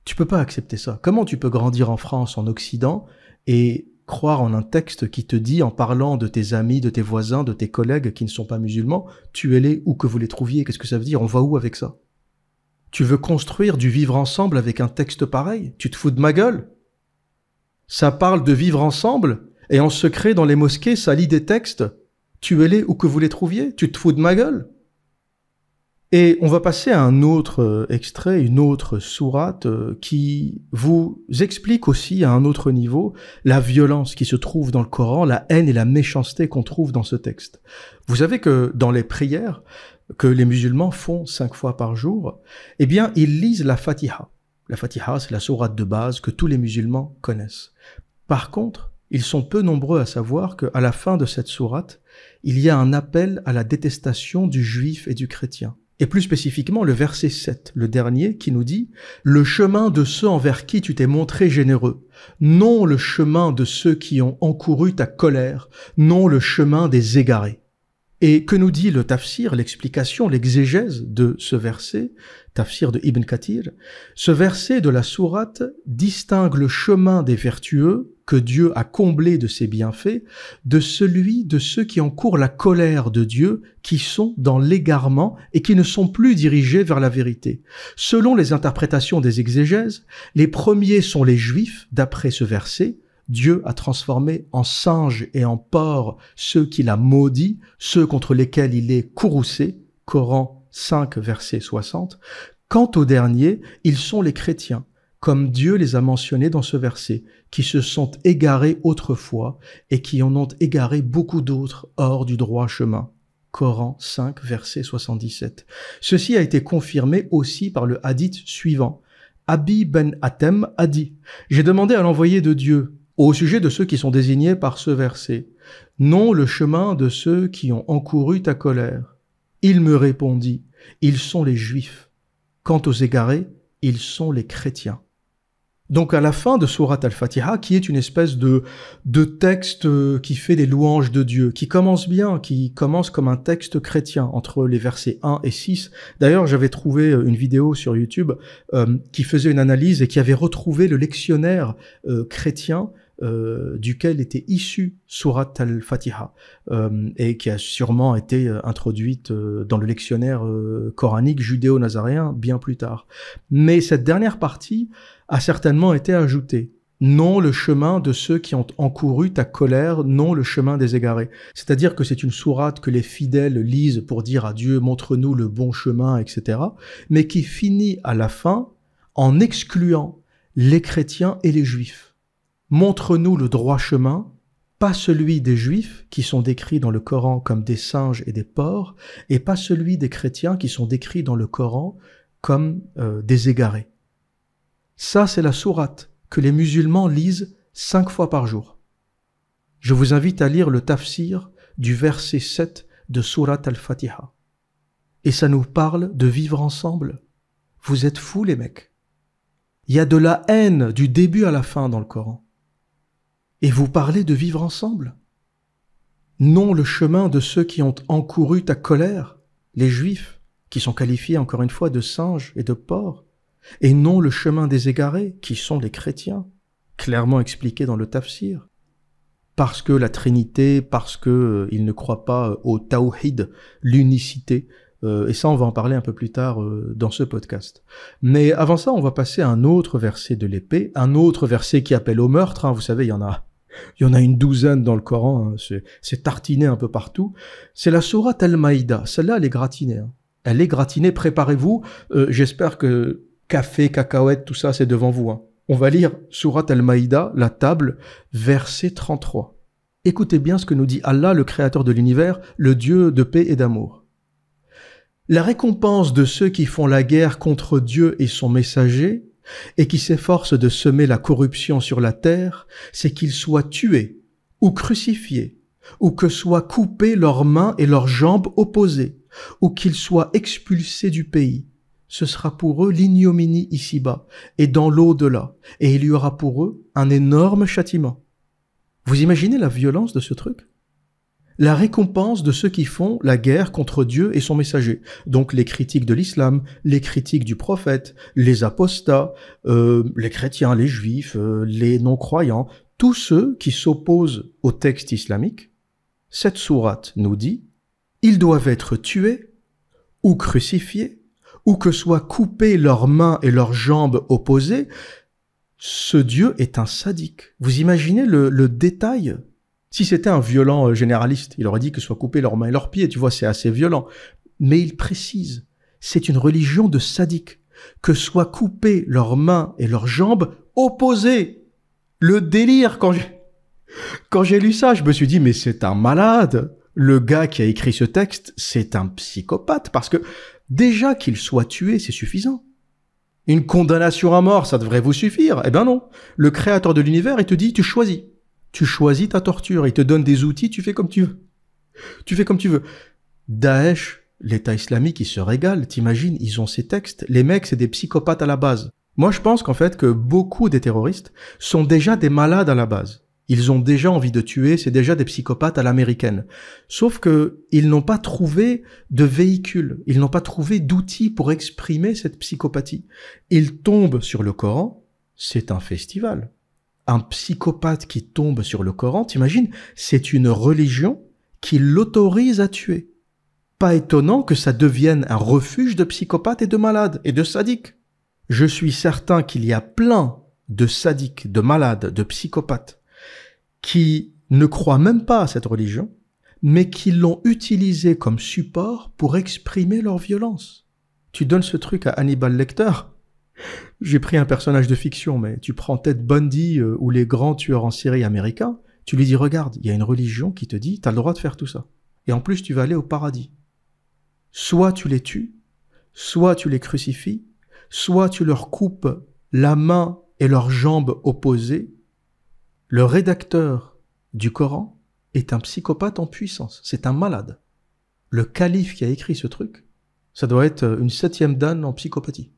Tu peux pas accepter ça. Comment tu peux grandir en France, en Occident, et croire en un texte qui te dit, en parlant de tes amis, de tes voisins, de tes collègues qui ne sont pas musulmans, tuez-les où que vous les trouviez. Qu'est-ce que ça veut dire? On va où avec ça? Tu veux construire du vivre ensemble avec un texte pareil? Tu te fous de ma gueule? Ça parle de vivre ensemble, et en secret dans les mosquées, ça lit des textes. Tuez-les où que vous les trouviez. Tu te fous de ma gueule? Et on va passer à un autre extrait, une autre sourate qui vous explique aussi à un autre niveau la violence qui se trouve dans le Coran, la haine et la méchanceté qu'on trouve dans ce texte. Vous savez que dans les prières que les musulmans font 5 fois par jour, eh bien, ils lisent la Fatiha. La Fatiha, c'est la sourate de base que tous les musulmans connaissent. Par contre, ils sont peu nombreux à savoir qu'à la fin de cette sourate, il y a un appel à la détestation du juif et du chrétien. Et plus spécifiquement, le verset 7, le dernier, qui nous dit « Le chemin de ceux envers qui tu t'es montré généreux, non le chemin de ceux qui ont encouru ta colère, non le chemin des égarés. » Et que nous dit le tafsir, l'explication, l'exégèse de ce verset, tafsir de Ibn Kathir? Ce verset de la sourate distingue le chemin des vertueux que Dieu a comblé de ses bienfaits de celui de ceux qui encourent la colère de Dieu, qui sont dans l'égarement et qui ne sont plus dirigés vers la vérité. Selon les interprétations des exégèses, les premiers sont les Juifs, d'après ce verset. Dieu a transformé en singes et en porcs ceux qu'il a maudits, ceux contre lesquels il est courroucé, Coran 5, verset 60. Quant aux derniers, ils sont les chrétiens, comme Dieu les a mentionnés dans ce verset, qui se sont égarés autrefois et qui en ont égaré beaucoup d'autres hors du droit chemin. Coran 5, verset 77. Ceci a été confirmé aussi par le hadith suivant. Abi ben Hatem a dit « J'ai demandé à l'envoyé de Dieu, au sujet de ceux qui sont désignés par ce verset, « Non le chemin de ceux qui ont encouru ta colère. » Il me répondit, « Ils sont les Juifs. Quant aux égarés, ils sont les chrétiens. » Donc à la fin de Sourate Al-Fatiha, qui est une espèce de texte qui fait des louanges de Dieu, qui commence bien, qui commence comme un texte chrétien entre les versets 1 et 6. D'ailleurs, j'avais trouvé une vidéo sur YouTube qui faisait une analyse et qui avait retrouvé le lectionnaire chrétien duquel était issue Sourate Al-Fatiha et qui a sûrement été introduite dans le lectionnaire coranique judéo-nazaréen bien plus tard. Mais cette dernière partie a certainement été ajoutée. Non le chemin de ceux qui ont encouru ta colère, non le chemin des égarés. C'est-à-dire que c'est une sourate que les fidèles lisent pour dire à Dieu, montre-nous le bon chemin, etc., mais qui finit à la fin en excluant les chrétiens et les juifs. Montre-nous le droit chemin, pas celui des juifs qui sont décrits dans le Coran comme des singes et des porcs, et pas celui des chrétiens qui sont décrits dans le Coran comme des égarés. Ça, c'est la sourate que les musulmans lisent 5 fois par jour. Je vous invite à lire le tafsir du verset 7 de Sourate Al-Fatiha. Et ça nous parle de vivre ensemble. Vous êtes fous, les mecs. Il y a de la haine du début à la fin dans le Coran. Et vous parlez de vivre ensemble. Non le chemin de ceux qui ont encouru ta colère, les juifs, qui sont qualifiés encore une fois de singes et de porcs, et non le chemin des égarés, qui sont les chrétiens, clairement expliqué dans le tafsir. Parce que la Trinité, parce que ils ne croient pas au tawhid, l'unicité, et ça on va en parler un peu plus tard dans ce podcast. Mais avant ça, on va passer à un autre verset de l'épée, un autre verset qui appelle au meurtre, hein, vous savez, il y en a une douzaine dans le Coran, hein, c'est tartiné un peu partout. C'est la sourate Al-Maïda, celle-là elle est gratinée. Hein. Elle est gratinée, préparez-vous, j'espère que café, cacahuètes, tout ça, c'est devant vous. Hein. On va lire Sourate Al-Maïda, la table, verset 33. Écoutez bien ce que nous dit Allah, le créateur de l'univers, le Dieu de paix et d'amour. La récompense de ceux qui font la guerre contre Dieu et son messager, et qui s'efforcent de semer la corruption sur la terre, c'est qu'ils soient tués, ou crucifiés, ou que soient coupées leurs mains et leurs jambes opposées, ou qu'ils soient expulsés du pays. Ce sera pour eux l'ignominie ici-bas et dans l'au-delà, et il y aura pour eux un énorme châtiment. Vous imaginez la violence de ce truc? la récompense de ceux qui font la guerre contre Dieu et son messager. Donc les critiques de l'islam, les critiques du prophète, les apostats, les chrétiens, les juifs, les non-croyants, tous ceux qui s'opposent au texte islamique, cette sourate nous dit, ils doivent être tués ou crucifiés, ou que soient coupées leurs mains et leurs jambes opposées. Ce Dieu est un sadique. Vous imaginez le détail? Si c'était un violent généraliste, il aurait dit que soient coupées leurs mains et leurs pieds, tu vois, c'est assez violent. Mais il précise, c'est une religion de sadiques, que soient coupées leurs mains et leurs jambes opposées. Le délire, quand j'ai lu ça, je me suis dit, mais c'est un malade. Le gars qui a écrit ce texte, c'est un psychopathe, parce que déjà qu'il soit tué, c'est suffisant. Une condamnation à mort, ça devrait vous suffire. Eh ben non. Le créateur de l'univers, il te dit, tu choisis. Tu choisis ta torture. Il te donne des outils, tu fais comme tu veux. Tu fais comme tu veux. Daesh, l'État islamique, il se régale. T'imagines, ils ont ces textes. Les mecs, c'est des psychopathes à la base. Moi, je pense qu'en fait, que beaucoup des terroristes sont déjà des malades à la base. Ils ont déjà envie de tuer, c'est déjà des psychopathes à l'américaine. Sauf que ils n'ont pas trouvé de véhicule, ils n'ont pas trouvé d'outils pour exprimer cette psychopathie. Ils tombent sur le Coran, c'est un festival. Un psychopathe qui tombe sur le Coran, t'imagines, c'est une religion qui l'autorise à tuer. Pas étonnant que ça devienne un refuge de psychopathes et de malades et de sadiques. Je suis certain qu'il y a plein de sadiques, de malades, de psychopathes qui ne croient même pas à cette religion, mais qui l'ont utilisée comme support pour exprimer leur violence. Tu donnes ce truc à Hannibal Lecter. J'ai pris un personnage de fiction, mais tu prends Ted Bundy ou les grands tueurs en série américains, tu lui dis, regarde, il y a une religion qui te dit, t'as le droit de faire tout ça. Et en plus, tu vas aller au paradis. Soit tu les tues, soit tu les crucifies, soit tu leur coupes la main et leurs jambes opposées. Le rédacteur du Coran est un psychopathe en puissance. C'est un malade. Le calife qui a écrit ce truc, ça doit être une 7e dan en psychopathie.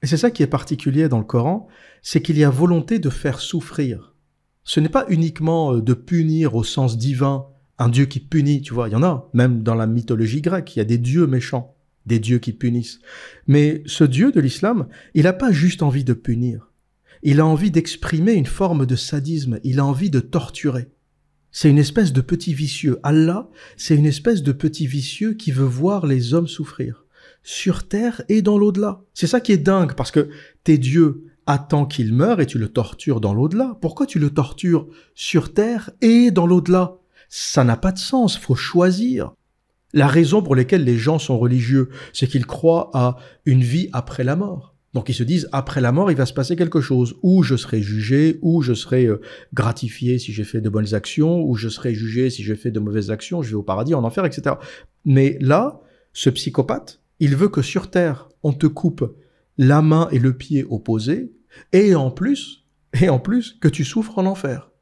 Et c'est ça qui est particulier dans le Coran, c'est qu'il y a volonté de faire souffrir. Ce n'est pas uniquement de punir au sens divin, un dieu qui punit, tu vois, il y en a, même dans la mythologie grecque, il y a des dieux méchants, des dieux qui punissent. Mais ce Dieu de l'islam, il n'a pas juste envie de punir. Il a envie d'exprimer une forme de sadisme, il a envie de torturer. C'est une espèce de petit vicieux. Allah, c'est une espèce de petit vicieux qui veut voir les hommes souffrir, sur terre et dans l'au-delà. C'est ça qui est dingue, parce que tes dieux attendent qu'il meure et tu le tortures dans l'au-delà. Pourquoi tu le tortures sur terre et dans l'au-delà? Ça n'a pas de sens, faut choisir. La raison pour laquelle les gens sont religieux, c'est qu'ils croient à une vie après la mort. Donc ils se disent, après la mort, il va se passer quelque chose, ou je serai jugé, ou je serai gratifié si j'ai fait de bonnes actions, ou je serai jugé si j'ai fait de mauvaises actions, je vais au paradis, en enfer, etc. Mais là, ce psychopathe, il veut que sur terre, on te coupe la main et le pied opposés, et en plus, que tu souffres en enfer.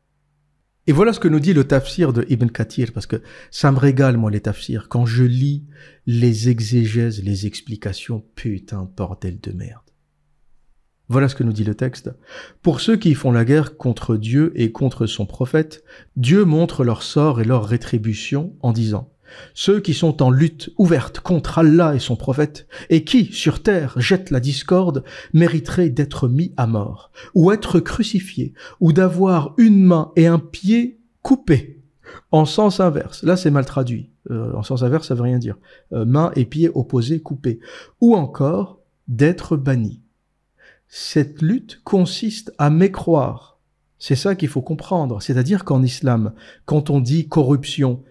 Et voilà ce que nous dit le tafsir de Ibn Kathir, parce que ça me régale, moi, les tafsirs. Quand je lis les exégèses, les explications, putain, bordel de merde. Voilà ce que nous dit le texte. Pour ceux qui font la guerre contre Dieu et contre son prophète, Dieu montre leur sort et leur rétribution en disant « Ceux qui sont en lutte ouverte contre Allah et son prophète, et qui, sur terre, jettent la discorde, mériteraient d'être mis à mort, ou être crucifiés, ou d'avoir une main et un pied coupés. » En sens inverse, là c'est mal traduit. En sens inverse, ça veut rien dire. Main et pied opposés, coupés. Ou encore, d'être bannis. Cette lutte consiste à mécroire. C'est ça qu'il faut comprendre. C'est-à-dire qu'en islam, quand on dit corruption,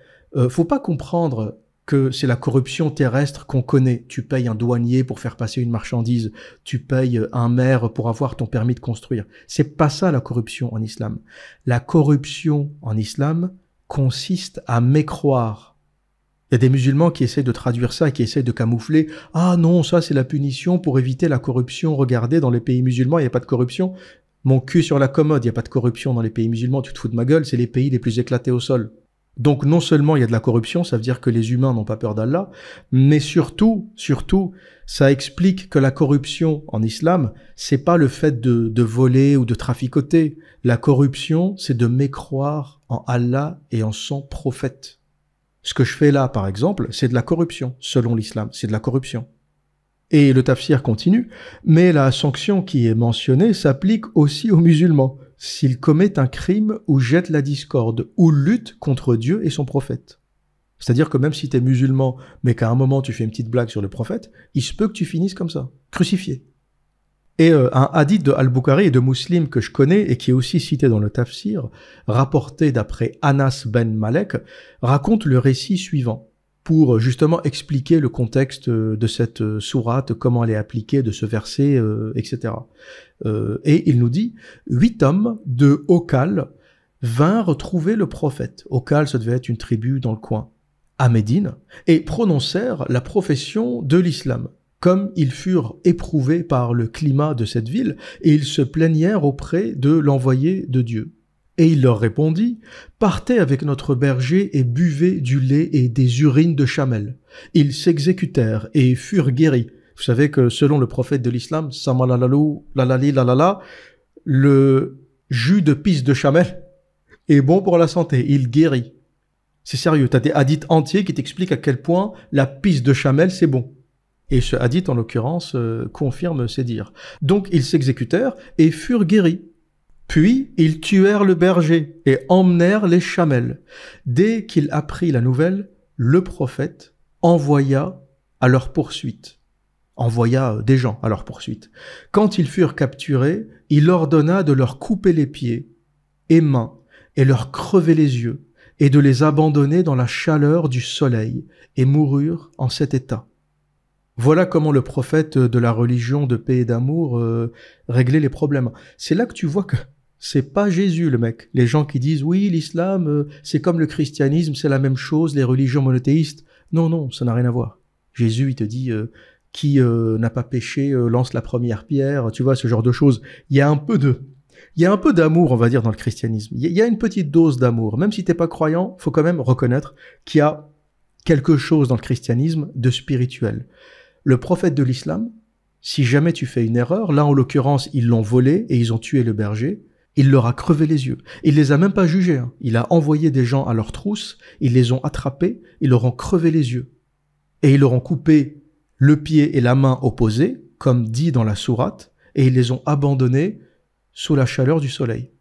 faut pas comprendre que c'est la corruption terrestre qu'on connaît. Tu payes un douanier pour faire passer une marchandise, tu payes un maire pour avoir ton permis de construire. C'est pas ça la corruption en islam. La corruption en islam consiste à mécroire. Il y a des musulmans qui essaient de traduire ça, qui essaient de camoufler. Ah non, ça c'est la punition pour éviter la corruption. Regardez, dans les pays musulmans, il n'y a pas de corruption. Mon cul sur la commode, il n'y a pas de corruption dans les pays musulmans. Tu te fous de ma gueule, c'est les pays les plus éclatés au sol. Donc non seulement il y a de la corruption, ça veut dire que les humains n'ont pas peur d'Allah, mais surtout, ça explique que la corruption en islam, c'est pas le fait de voler ou de traficoter. La corruption, c'est de mécroire en Allah et en son prophète. Ce que je fais là, par exemple, c'est de la corruption, selon l'islam, c'est de la corruption. Et le tafsir continue, mais la sanction qui est mentionnée s'applique aussi aux musulmans, s'ils commettent un crime ou jettent la discorde, ou luttent contre Dieu et son prophète. C'est-à-dire que même si tu es musulman, mais qu'à un moment tu fais une petite blague sur le prophète, il se peut que tu finisses comme ça, crucifié. Et un hadith de Al-Bukhari et de Muslim que je connais et qui est aussi cité dans le tafsir, rapporté d'après Anas ben Malek, raconte le récit suivant pour justement expliquer le contexte de cette sourate, comment elle est appliquée, de ce verset, etc. Et il nous dit, 8 hommes de Okal vinrent trouver le prophète. Okal, ça devait être une tribu dans le coin, à Médine, et prononcèrent la profession de l'islam. Comme ils furent éprouvés par le climat de cette ville, et ils se plaignèrent auprès de l'envoyé de Dieu. Et il leur répondit, « Partez avec notre berger et buvez du lait et des urines de chamelle. » Ils s'exécutèrent et furent guéris. Vous savez que selon le prophète de l'islam, Samalalou, lalali, lalala, le jus de pisse de chamelle est bon pour la santé, il guérit. C'est sérieux, tu as des hadiths entiers qui t'expliquent à quel point la pisse de chamelle c'est bon. Et ce hadith, en l'occurrence, confirme ces dires. Donc, ils s'exécutèrent et furent guéris. Puis, ils tuèrent le berger et emmenèrent les chamelles. Dès qu'il apprit la nouvelle, le prophète envoya à leur poursuite. Envoya des gens à leur poursuite. Quand ils furent capturés, il ordonna de leur couper les pieds et mains et leur crever les yeux et de les abandonner dans la chaleur du soleil et moururent en cet état. Voilà comment le prophète de la religion de paix et d'amour réglait les problèmes. C'est là que tu vois que c'est pas Jésus le mec. Les gens qui disent oui, l'islam c'est comme le christianisme, c'est la même chose, les religions monothéistes. Non, ça n'a rien à voir. Jésus il te dit qui n'a pas péché lance la première pierre, tu vois ce genre de choses. Il y a un peu d'amour, on va dire, dans le christianisme. Il y a une petite dose d'amour. Même si t'es pas croyant, faut quand même reconnaître qu'il y a quelque chose dans le christianisme de spirituel. Le prophète de l'islam, si jamais tu fais une erreur, là en l'occurrence ils l'ont volé et ils ont tué le berger, il leur a crevé les yeux. Il les a même pas jugés, hein. Il a envoyé des gens à leur trousse, ils les ont attrapés, ils leur ont crevé les yeux. Et ils leur ont coupé le pied et la main opposés, comme dit dans la sourate, et ils les ont abandonnés sous la chaleur du soleil.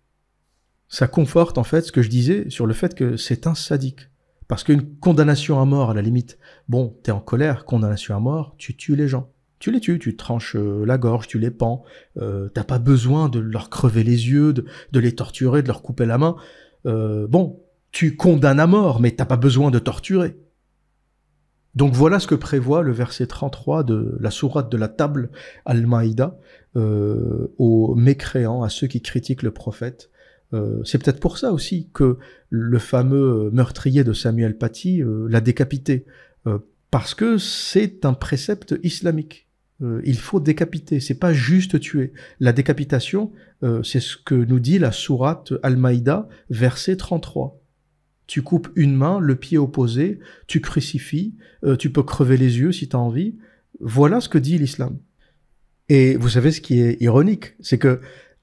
Ça conforte en fait ce que je disais sur le fait que c'est un sadique. Parce qu'une condamnation à mort, à la limite, bon, t'es en colère, condamnation à mort, tu tues les gens. Tu les tues, tu tranches la gorge, tu les pends. T'as pas besoin de leur crever les yeux, de les torturer, de leur couper la main. Bon, tu condamnes à mort, mais t'as pas besoin de torturer. Donc voilà ce que prévoit le verset 33 de la sourate de la table Al-Maïda aux mécréants, à ceux qui critiquent le prophète. C'est peut-être pour ça aussi que le fameux meurtrier de Samuel Paty l'a décapité, parce que c'est un précepte islamique. Il faut décapiter, c'est pas juste tuer. La décapitation, c'est ce que nous dit la sourate Al-Maïda, verset 33. Tu coupes une main, le pied opposé, tu crucifies, tu peux crever les yeux si tu as envie. Voilà ce que dit l'islam. Et vous savez ce qui est ironique, c'est que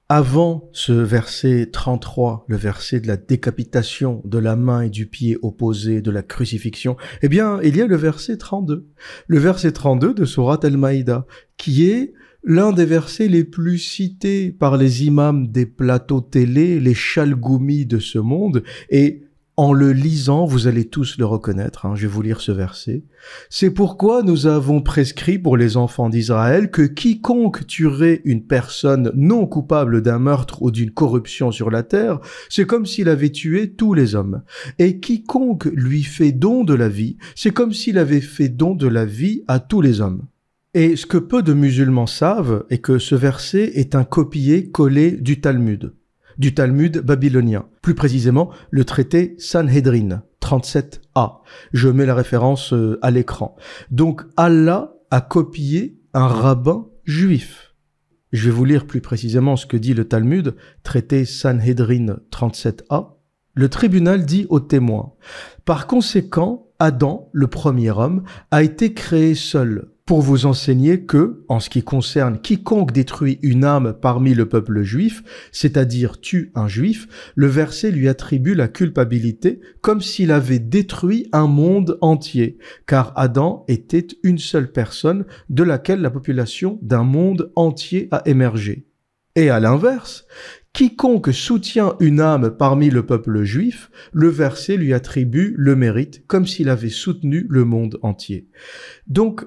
avant ce verset 33, le verset de la décapitation de la main et du pied opposés, de la crucifixion, eh bien, il y a le verset 32. Le verset 32 de sourate Al-Maïda, qui est l'un des versets les plus cités par les imams des plateaux télé, les chalgoumis de ce monde, et en le lisant, vous allez tous le reconnaître, je vais vous lire ce verset. C'est pourquoi nous avons prescrit pour les enfants d'Israël que quiconque tuerait une personne non coupable d'un meurtre ou d'une corruption sur la terre, c'est comme s'il avait tué tous les hommes. Et quiconque lui fait don de la vie, c'est comme s'il avait fait don de la vie à tous les hommes. Et ce que peu de musulmans savent est que ce verset est un copié-collé du Talmud babylonien, plus précisément le traité Sanhedrin 37a. Je mets la référence à l'écran. Donc Allah a copié un rabbin juif. Je vais vous lire plus précisément ce que dit le Talmud, traité Sanhedrin 37a. Le tribunal dit aux témoins: par conséquent, Adam, le premier homme, a été créé seul, pour vous enseigner que, en ce qui concerne quiconque détruit une âme parmi le peuple juif, c'est-à-dire tue un juif, le verset lui attribue la culpabilité comme s'il avait détruit un monde entier, car Adam était une seule personne de laquelle la population d'un monde entier a émergé. Et à l'inverse, quiconque soutient une âme parmi le peuple juif, le verset lui attribue le mérite comme s'il avait soutenu le monde entier. Donc,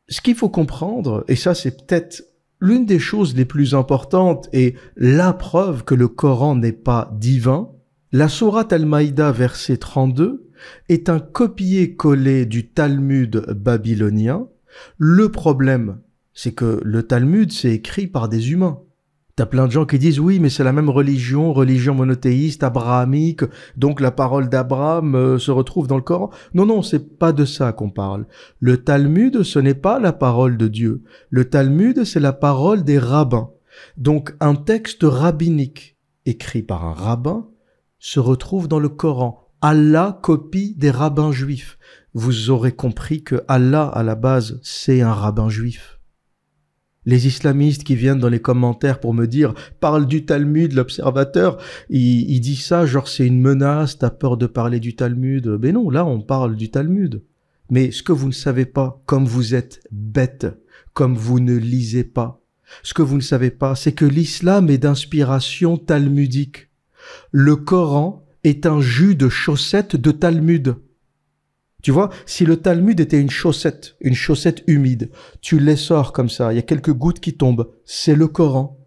ce qu'il faut comprendre, et ça c'est peut-être l'une des choses les plus importantes et la preuve que le Coran n'est pas divin, la sourate Al-Maïda verset 32 est un copier-coller du Talmud babylonien. Le problème, c'est que le Talmud c'est écrit par des humains. T'as plein de gens qui disent oui, mais c'est la même religion monothéiste, abrahamique, donc la parole d'Abraham se retrouve dans le Coran. Non, c'est pas de ça qu'on parle. Le Talmud, ce n'est pas la parole de Dieu. Le Talmud, c'est la parole des rabbins. Donc un texte rabbinique écrit par un rabbin se retrouve dans le Coran. Allah copie des rabbins juifs. Vous aurez compris que Allah, à la base, c'est un rabbin juif. Les islamistes qui viennent dans les commentaires pour me dire « parle du Talmud, l'observateur », il dit ça genre c'est une menace, t'as peur de parler du Talmud. Mais non, là on parle du Talmud. Mais ce que vous ne savez pas, comme vous êtes bête, comme vous ne lisez pas, ce que vous ne savez pas, c'est que l'islam est d'inspiration talmudique. Le Coran est un jus de chaussettes de Talmud. Tu vois, si le Talmud était une chaussette humide, tu l'essores comme ça, il y a quelques gouttes qui tombent, c'est le Coran.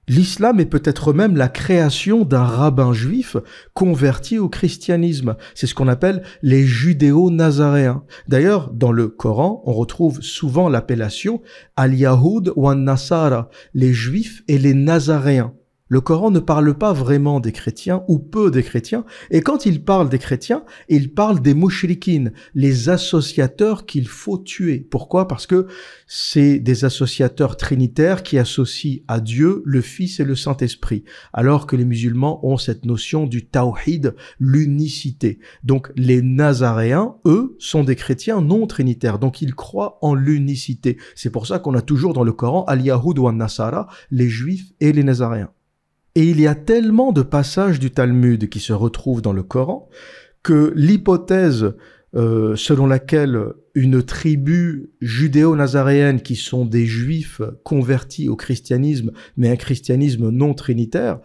L'islam est peut-être même la création d'un rabbin juif converti au christianisme. C'est ce qu'on appelle les judéo-nazaréens. D'ailleurs, dans le Coran, on retrouve souvent l'appellation al-Yahoud ou an-Nasara, les juifs et les nazaréens. Le Coran ne parle pas vraiment des chrétiens ou peu des chrétiens, et quand il parle des chrétiens, il parle des mushrikines, les associateurs qu'il faut tuer. Pourquoi? Parce que c'est des associateurs trinitaires qui associent à Dieu le Fils et le Saint-Esprit, alors que les musulmans ont cette notion du tawhid, l'unicité. Donc les nazaréens, eux, sont des chrétiens non trinitaires, donc ils croient en l'unicité. C'est pour ça qu'on a toujours dans le Coran al-Yahoud ou an-Nasara, les juifs et les nazaréens. Et il y a tellement de passages du Talmud qui se retrouvent dans le Coran que l'hypothèse selon laquelle une tribu judéo-nazaréenne qui sont des juifs convertis au christianisme, mais un christianisme non trinitaire,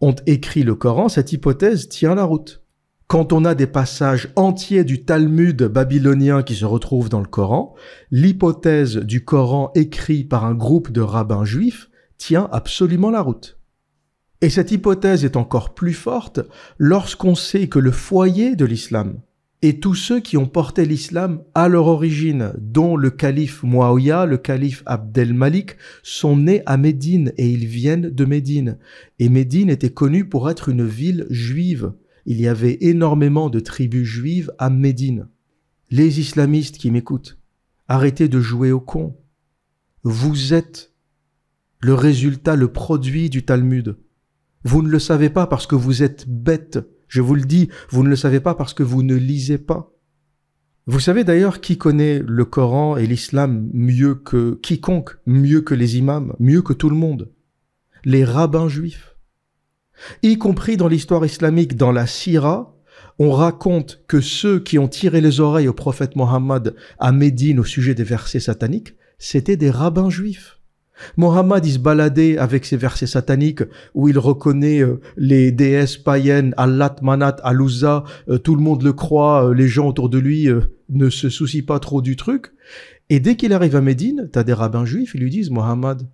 ont écrit le Coran, cette hypothèse tient la route. Quand on a des passages entiers du Talmud babylonien qui se retrouvent dans le Coran, l'hypothèse du Coran écrit par un groupe de rabbins juifs tient absolument la route. Et cette hypothèse est encore plus forte lorsqu'on sait que le foyer de l'islam et tous ceux qui ont porté l'islam à leur origine, dont le calife Muawiyah, le calife Abdel-Malik, sont nés à Médine et ils viennent de Médine. Et Médine était connue pour être une ville juive. Il y avait énormément de tribus juives à Médine. Les islamistes qui m'écoutent, arrêtez de jouer au con. Vous êtes le résultat, le produit du Talmud. Vous ne le savez pas parce que vous êtes bête. Je vous le dis, vous ne le savez pas parce que vous ne lisez pas. Vous savez d'ailleurs qui connaît le Coran et l'islam mieux que quiconque, mieux que les imams, mieux que tout le monde? Les rabbins juifs. Y compris dans l'histoire islamique, dans la Sira, on raconte que ceux qui ont tiré les oreilles au prophète Mohammed à Médine au sujet des versets sataniques, c'étaient des rabbins juifs. Mohammed, il se baladait avec ses versets sataniques où il reconnaît les déesses païennes, Allat, Manat, Al-Uzza, tout le monde le croit, les gens autour de lui ne se soucient pas trop du truc. Et dès qu'il arrive à Médine, t'as des rabbins juifs, ils lui disent, Mohammed,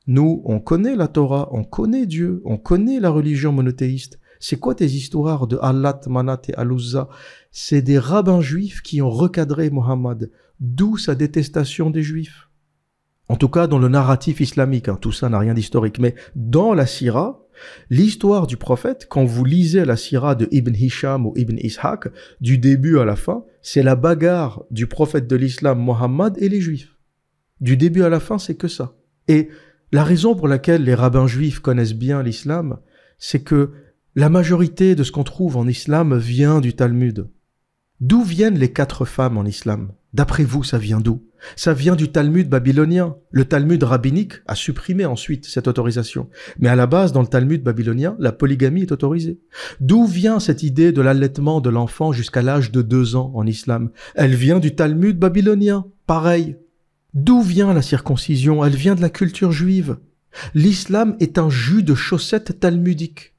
nous, on connaît la Torah, on connaît Dieu, on connaît la religion monothéiste. C'est quoi tes histoires de Allat, Manat et Al-Uzza? C'est des rabbins juifs qui ont recadré Mohammed, d'où sa détestation des juifs. En tout cas, dans le narratif islamique, tout ça n'a rien d'historique. Mais dans la Sira, l'histoire du prophète, quand vous lisez la Sira de Ibn Hisham ou Ibn Ishaq, du début à la fin, c'est la bagarre du prophète de l'islam, Mohammed, et les juifs. Du début à la fin, c'est que ça. Et la raison pour laquelle les rabbins juifs connaissent bien l'islam, c'est que la majorité de ce qu'on trouve en islam vient du Talmud. D'où viennent les 4 femmes en islam? D'après vous, ça vient d'où? Ça vient du Talmud babylonien. Le Talmud rabbinique a supprimé ensuite cette autorisation. Mais à la base, dans le Talmud babylonien, la polygamie est autorisée. D'où vient cette idée de l'allaitement de l'enfant jusqu'à l'âge de 2 ans en islam? Elle vient du Talmud babylonien. Pareil. D'où vient la circoncision? Elle vient de la culture juive. L'islam est un jus de chaussettes talmudiques.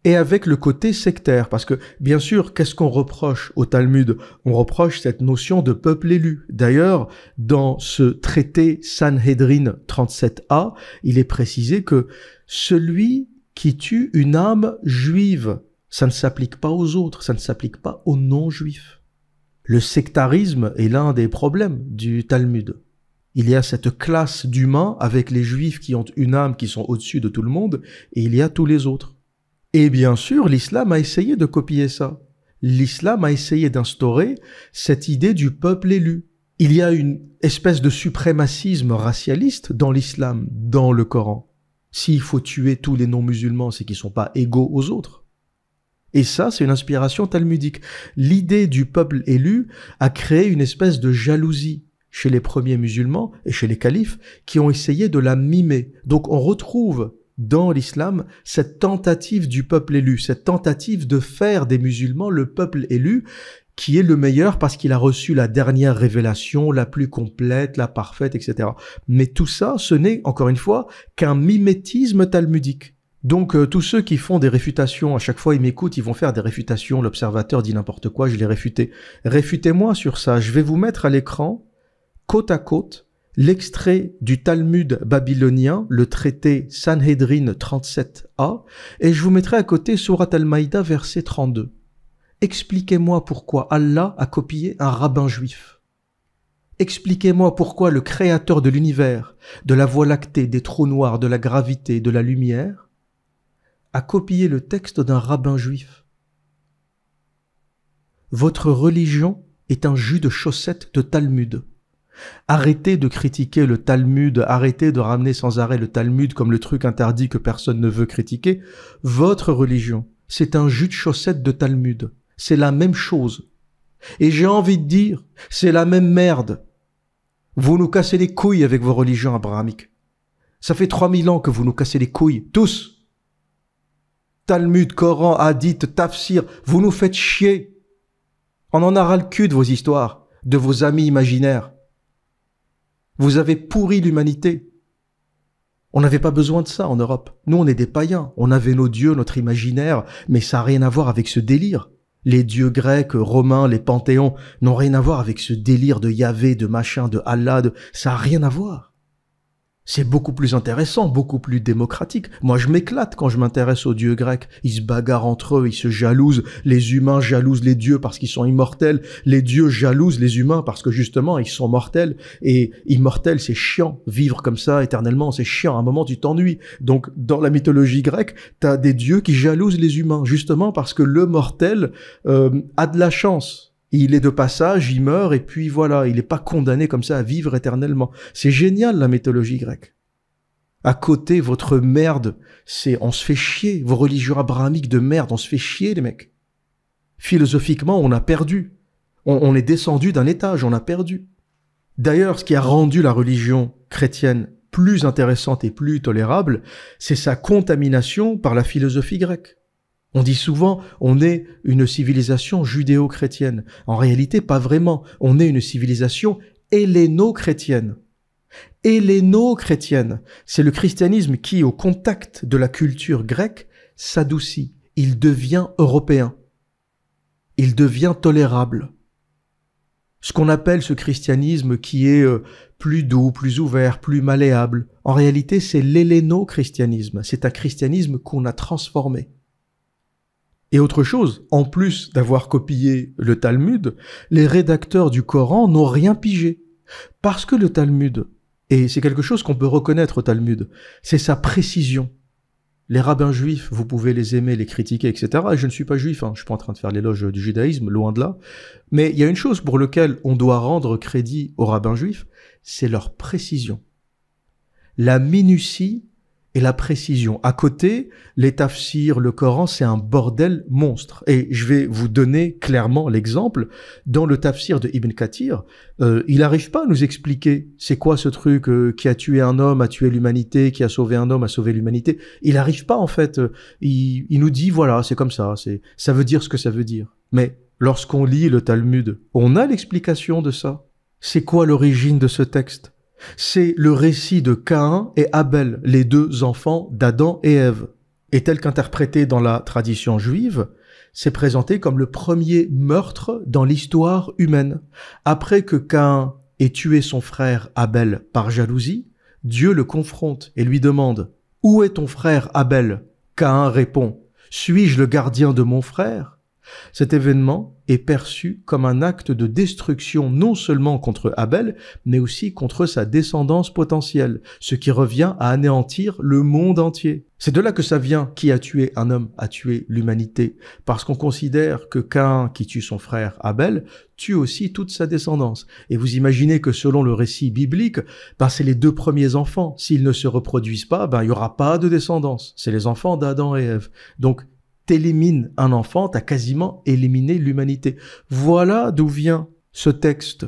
Et avec le côté sectaire, parce que, bien sûr, qu'est-ce qu'on reproche au Talmud? On reproche cette notion de peuple élu. D'ailleurs, dans ce traité Sanhedrin 37a, il est précisé que celui qui tue une âme juive, ça ne s'applique pas aux autres, ça ne s'applique pas aux non-juifs. Le sectarisme est l'un des problèmes du Talmud. Il y a cette classe d'humains avec les juifs qui ont une âme qui sont au-dessus de tout le monde, et il y a tous les autres. Et bien sûr, l'islam a essayé de copier ça. L'islam a essayé d'instaurer cette idée du peuple élu. Il y a une espèce de suprémacisme racialiste dans l'islam, dans le Coran. S'il faut tuer tous les non-musulmans, c'est qu'ils ne sont pas égaux aux autres. Et ça, c'est une inspiration talmudique. L'idée du peuple élu a créé une espèce de jalousie chez les premiers musulmans et chez les califes qui ont essayé de la mimer. Donc on retrouve dans l'islam cette tentative du peuple élu, cette tentative de faire des musulmans le peuple élu qui est le meilleur parce qu'il a reçu la dernière révélation, la plus complète, la parfaite, etc. Mais tout ça, ce n'est, encore une fois, qu'un mimétisme talmudique. Donc tous ceux qui font des réfutations, à chaque fois ils m'écoutent, ils vont faire des réfutations, l'observateur dit n'importe quoi, je l'ai réfuté. Réfutez-moi sur ça, je vais vous mettre à l'écran, côte à côte, l'extrait du Talmud babylonien, le traité Sanhedrin 37a, et je vous mettrai à côté Surat al-Maïda, verset 32. Expliquez-moi pourquoi Allah a copié un rabbin juif. Expliquez-moi pourquoi le créateur de l'univers, de la Voie lactée, des trous noirs, de la gravité, de la lumière, a copié le texte d'un rabbin juif. Votre religion est un jus de chaussettes de Talmud. Arrêtez de critiquer le Talmud, arrêtez de ramener sans arrêt le Talmud comme le truc interdit que personne ne veut critiquer. Votre religion, c'est un jus de chaussettes de Talmud. C'est la même chose. Et j'ai envie de dire, c'est la même merde. Vous nous cassez les couilles avec vos religions abrahamiques. Ça fait 3000 ans que vous nous cassez les couilles, tous. Talmud, Coran, Hadith, Tafsir, vous nous faites chier. On en a ras le cul de vos histoires, de vos amis imaginaires. Vous avez pourri l'humanité. On n'avait pas besoin de ça en Europe. Nous, on est des païens. On avait nos dieux, notre imaginaire, mais ça n'a rien à voir avec ce délire. Les dieux grecs, romains, les panthéons n'ont rien à voir avec ce délire de Yahvé, de machin, de Allah. Ça n'a rien à voir. C'est beaucoup plus intéressant, beaucoup plus démocratique. Moi, je m'éclate quand je m'intéresse aux dieux grecs. Ils se bagarrent entre eux, ils se jalousent. Les humains jalousent les dieux parce qu'ils sont immortels. Les dieux jalousent les humains parce que justement, ils sont mortels. Et immortels, c'est chiant. Vivre comme ça éternellement, c'est chiant. À un moment, tu t'ennuies. Donc, dans la mythologie grecque, t'as des dieux qui jalousent les humains, justement parce que le mortel a de la chance. Il est de passage, il meurt, et puis voilà, il n'est pas condamné comme ça à vivre éternellement. C'est génial, la mythologie grecque. À côté, votre merde, on se fait chier. Vos religions abrahamiques de merde, on se fait chier, les mecs. Philosophiquement, on a perdu. On est descendu d'un étage, on a perdu. D'ailleurs, ce qui a rendu la religion chrétienne plus intéressante et plus tolérable, c'est sa contamination par la philosophie grecque. On dit souvent, on est une civilisation judéo-chrétienne. En réalité, pas vraiment. On est une civilisation helléno-chrétienne. Helléno-chrétienne, c'est le christianisme qui, au contact de la culture grecque, s'adoucit. Il devient européen. Il devient tolérable. Ce qu'on appelle ce christianisme qui est plus doux, plus ouvert, plus malléable, en réalité, c'est l'helléno-christianisme. C'est un christianisme qu'on a transformé. Et autre chose, en plus d'avoir copié le Talmud, les rédacteurs du Coran n'ont rien pigé. Parce que le Talmud, et c'est quelque chose qu'on peut reconnaître au Talmud, c'est sa précision. Les rabbins juifs, vous pouvez les aimer, les critiquer, etc. Et je ne suis pas juif, je suis pas en train de faire l'éloge du judaïsme, loin de là. Mais il y a une chose pour laquelle on doit rendre crédit aux rabbins juifs, c'est leur précision. La minutie et la précision. À côté, les tafsirs, le Coran, c'est un bordel monstre. Et je vais vous donner clairement l'exemple. Dans le tafsir de Ibn Kathir, il n'arrive pas à nous expliquer c'est quoi ce truc qui a tué un homme, a tué l'humanité, qui a sauvé un homme, a sauvé l'humanité. Il n'arrive pas en fait. Il nous dit voilà, c'est comme ça. Ça veut dire ce que ça veut dire. Mais lorsqu'on lit le Talmud, on a l'explication de ça. C'est quoi l'origine de ce texte ? C'est le récit de Caïn et Abel, les deux enfants d'Adam et Ève. Et tel qu'interprété dans la tradition juive, c'est présenté comme le premier meurtre dans l'histoire humaine. Après que Caïn ait tué son frère Abel par jalousie, Dieu le confronte et lui demande « Où est ton frère Abel ?» Caïn répond « Suis-je le gardien de mon frère ?» Cet événement est perçu comme un acte de destruction non seulement contre Abel, mais aussi contre sa descendance potentielle, ce qui revient à anéantir le monde entier. C'est de là que ça vient. Qui a tué un homme a tué l'humanité, parce qu'on considère que Caïn, qui tue son frère Abel, tue aussi toute sa descendance. Et vous imaginez que selon le récit biblique, c'est les deux premiers enfants. S'ils ne se reproduisent pas, il n'y aura pas de descendance. C'est les enfants d'Adam et Ève. Donc, t'élimines un enfant, t'as quasiment éliminé l'humanité. Voilà d'où vient ce texte.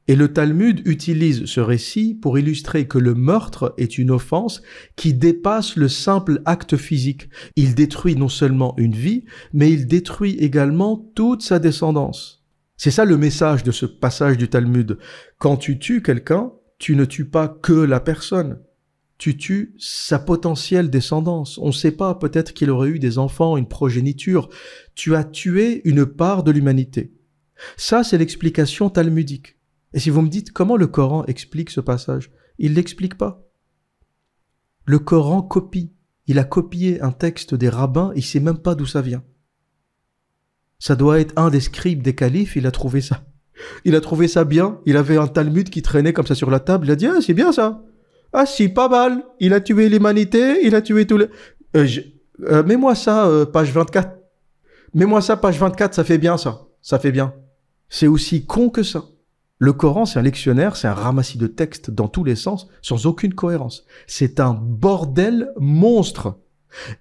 Et le Talmud utilise ce récit pour illustrer que le meurtre est une offense qui dépasse le simple acte physique. Il détruit non seulement une vie, mais il détruit également toute sa descendance. C'est ça le message de ce passage du Talmud. Quand tu tues quelqu'un, tu ne tues pas que la personne. Tu tues sa potentielle descendance. On ne sait pas, peut-être qu'il aurait eu des enfants, une progéniture. Tu as tué une part de l'humanité. Ça, c'est l'explication talmudique. Et si vous me dites comment le Coran explique ce passage, il l'explique pas. Le Coran copie. Il a copié un texte des rabbins, il sait même pas d'où ça vient. Ça doit être un des scribes des califes, il a trouvé ça. Il a trouvé ça bien, il avait un Talmud qui traînait comme ça sur la table, il a dit « Ah, c'est bien ça !» Ah si, pas mal. Il a tué l'humanité, il a tué tout le... mets-moi ça, page 24. Mets-moi ça, page 24, ça fait bien ça. Ça fait bien. C'est aussi con que ça. Le Coran, c'est un lectionnaire, c'est un ramassis de textes dans tous les sens, sans aucune cohérence. C'est un bordel monstre.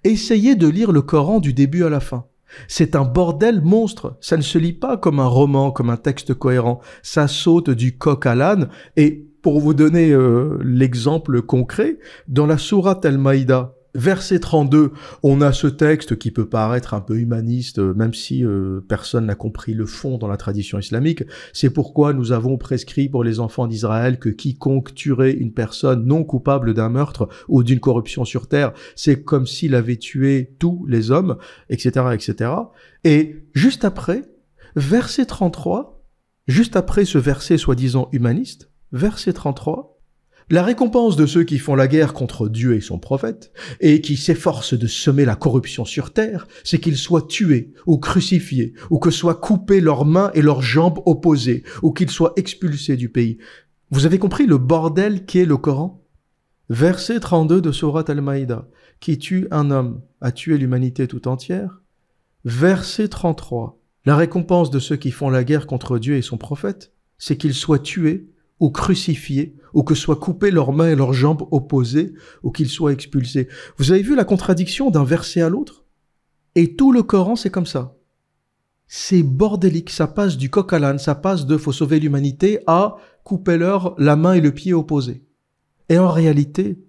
Essayez de lire le Coran du début à la fin. C'est un bordel monstre. Ça ne se lit pas comme un roman, comme un texte cohérent. Ça saute du coq à l'âne et... Pour vous donner l'exemple concret, dans la sourate Al-Maïda, verset 32, on a ce texte qui peut paraître un peu humaniste, même si personne n'a compris le fond dans la tradition islamique. C'est pourquoi nous avons prescrit pour les enfants d'Israël que quiconque tuerait une personne non coupable d'un meurtre ou d'une corruption sur terre, c'est comme s'il avait tué tous les hommes, etc., etc. Et juste après, verset 33, juste après ce verset soi-disant humaniste, verset 33, la récompense de ceux qui font la guerre contre Dieu et son prophète, et qui s'efforcent de semer la corruption sur terre, c'est qu'ils soient tués ou crucifiés, ou que soient coupées leurs mains et leurs jambes opposées, ou qu'ils soient expulsés du pays. Vous avez compris le bordel qu'est le Coran ? Verset 32 de Sourate Al-Maïda, qui tue un homme a tué l'humanité tout entière. Verset 33, la récompense de ceux qui font la guerre contre Dieu et son prophète, c'est qu'ils soient tués ou crucifiés, ou que soient coupées leurs mains et leurs jambes opposées, ou qu'ils soient expulsés. Vous avez vu la contradiction d'un verset à l'autre ? Et tout le Coran, c'est comme ça. C'est bordélique, ça passe du coq à l'âne, ça passe de « faut sauver l'humanité » à « coupez-leur la main et le pied opposés ». Et en réalité,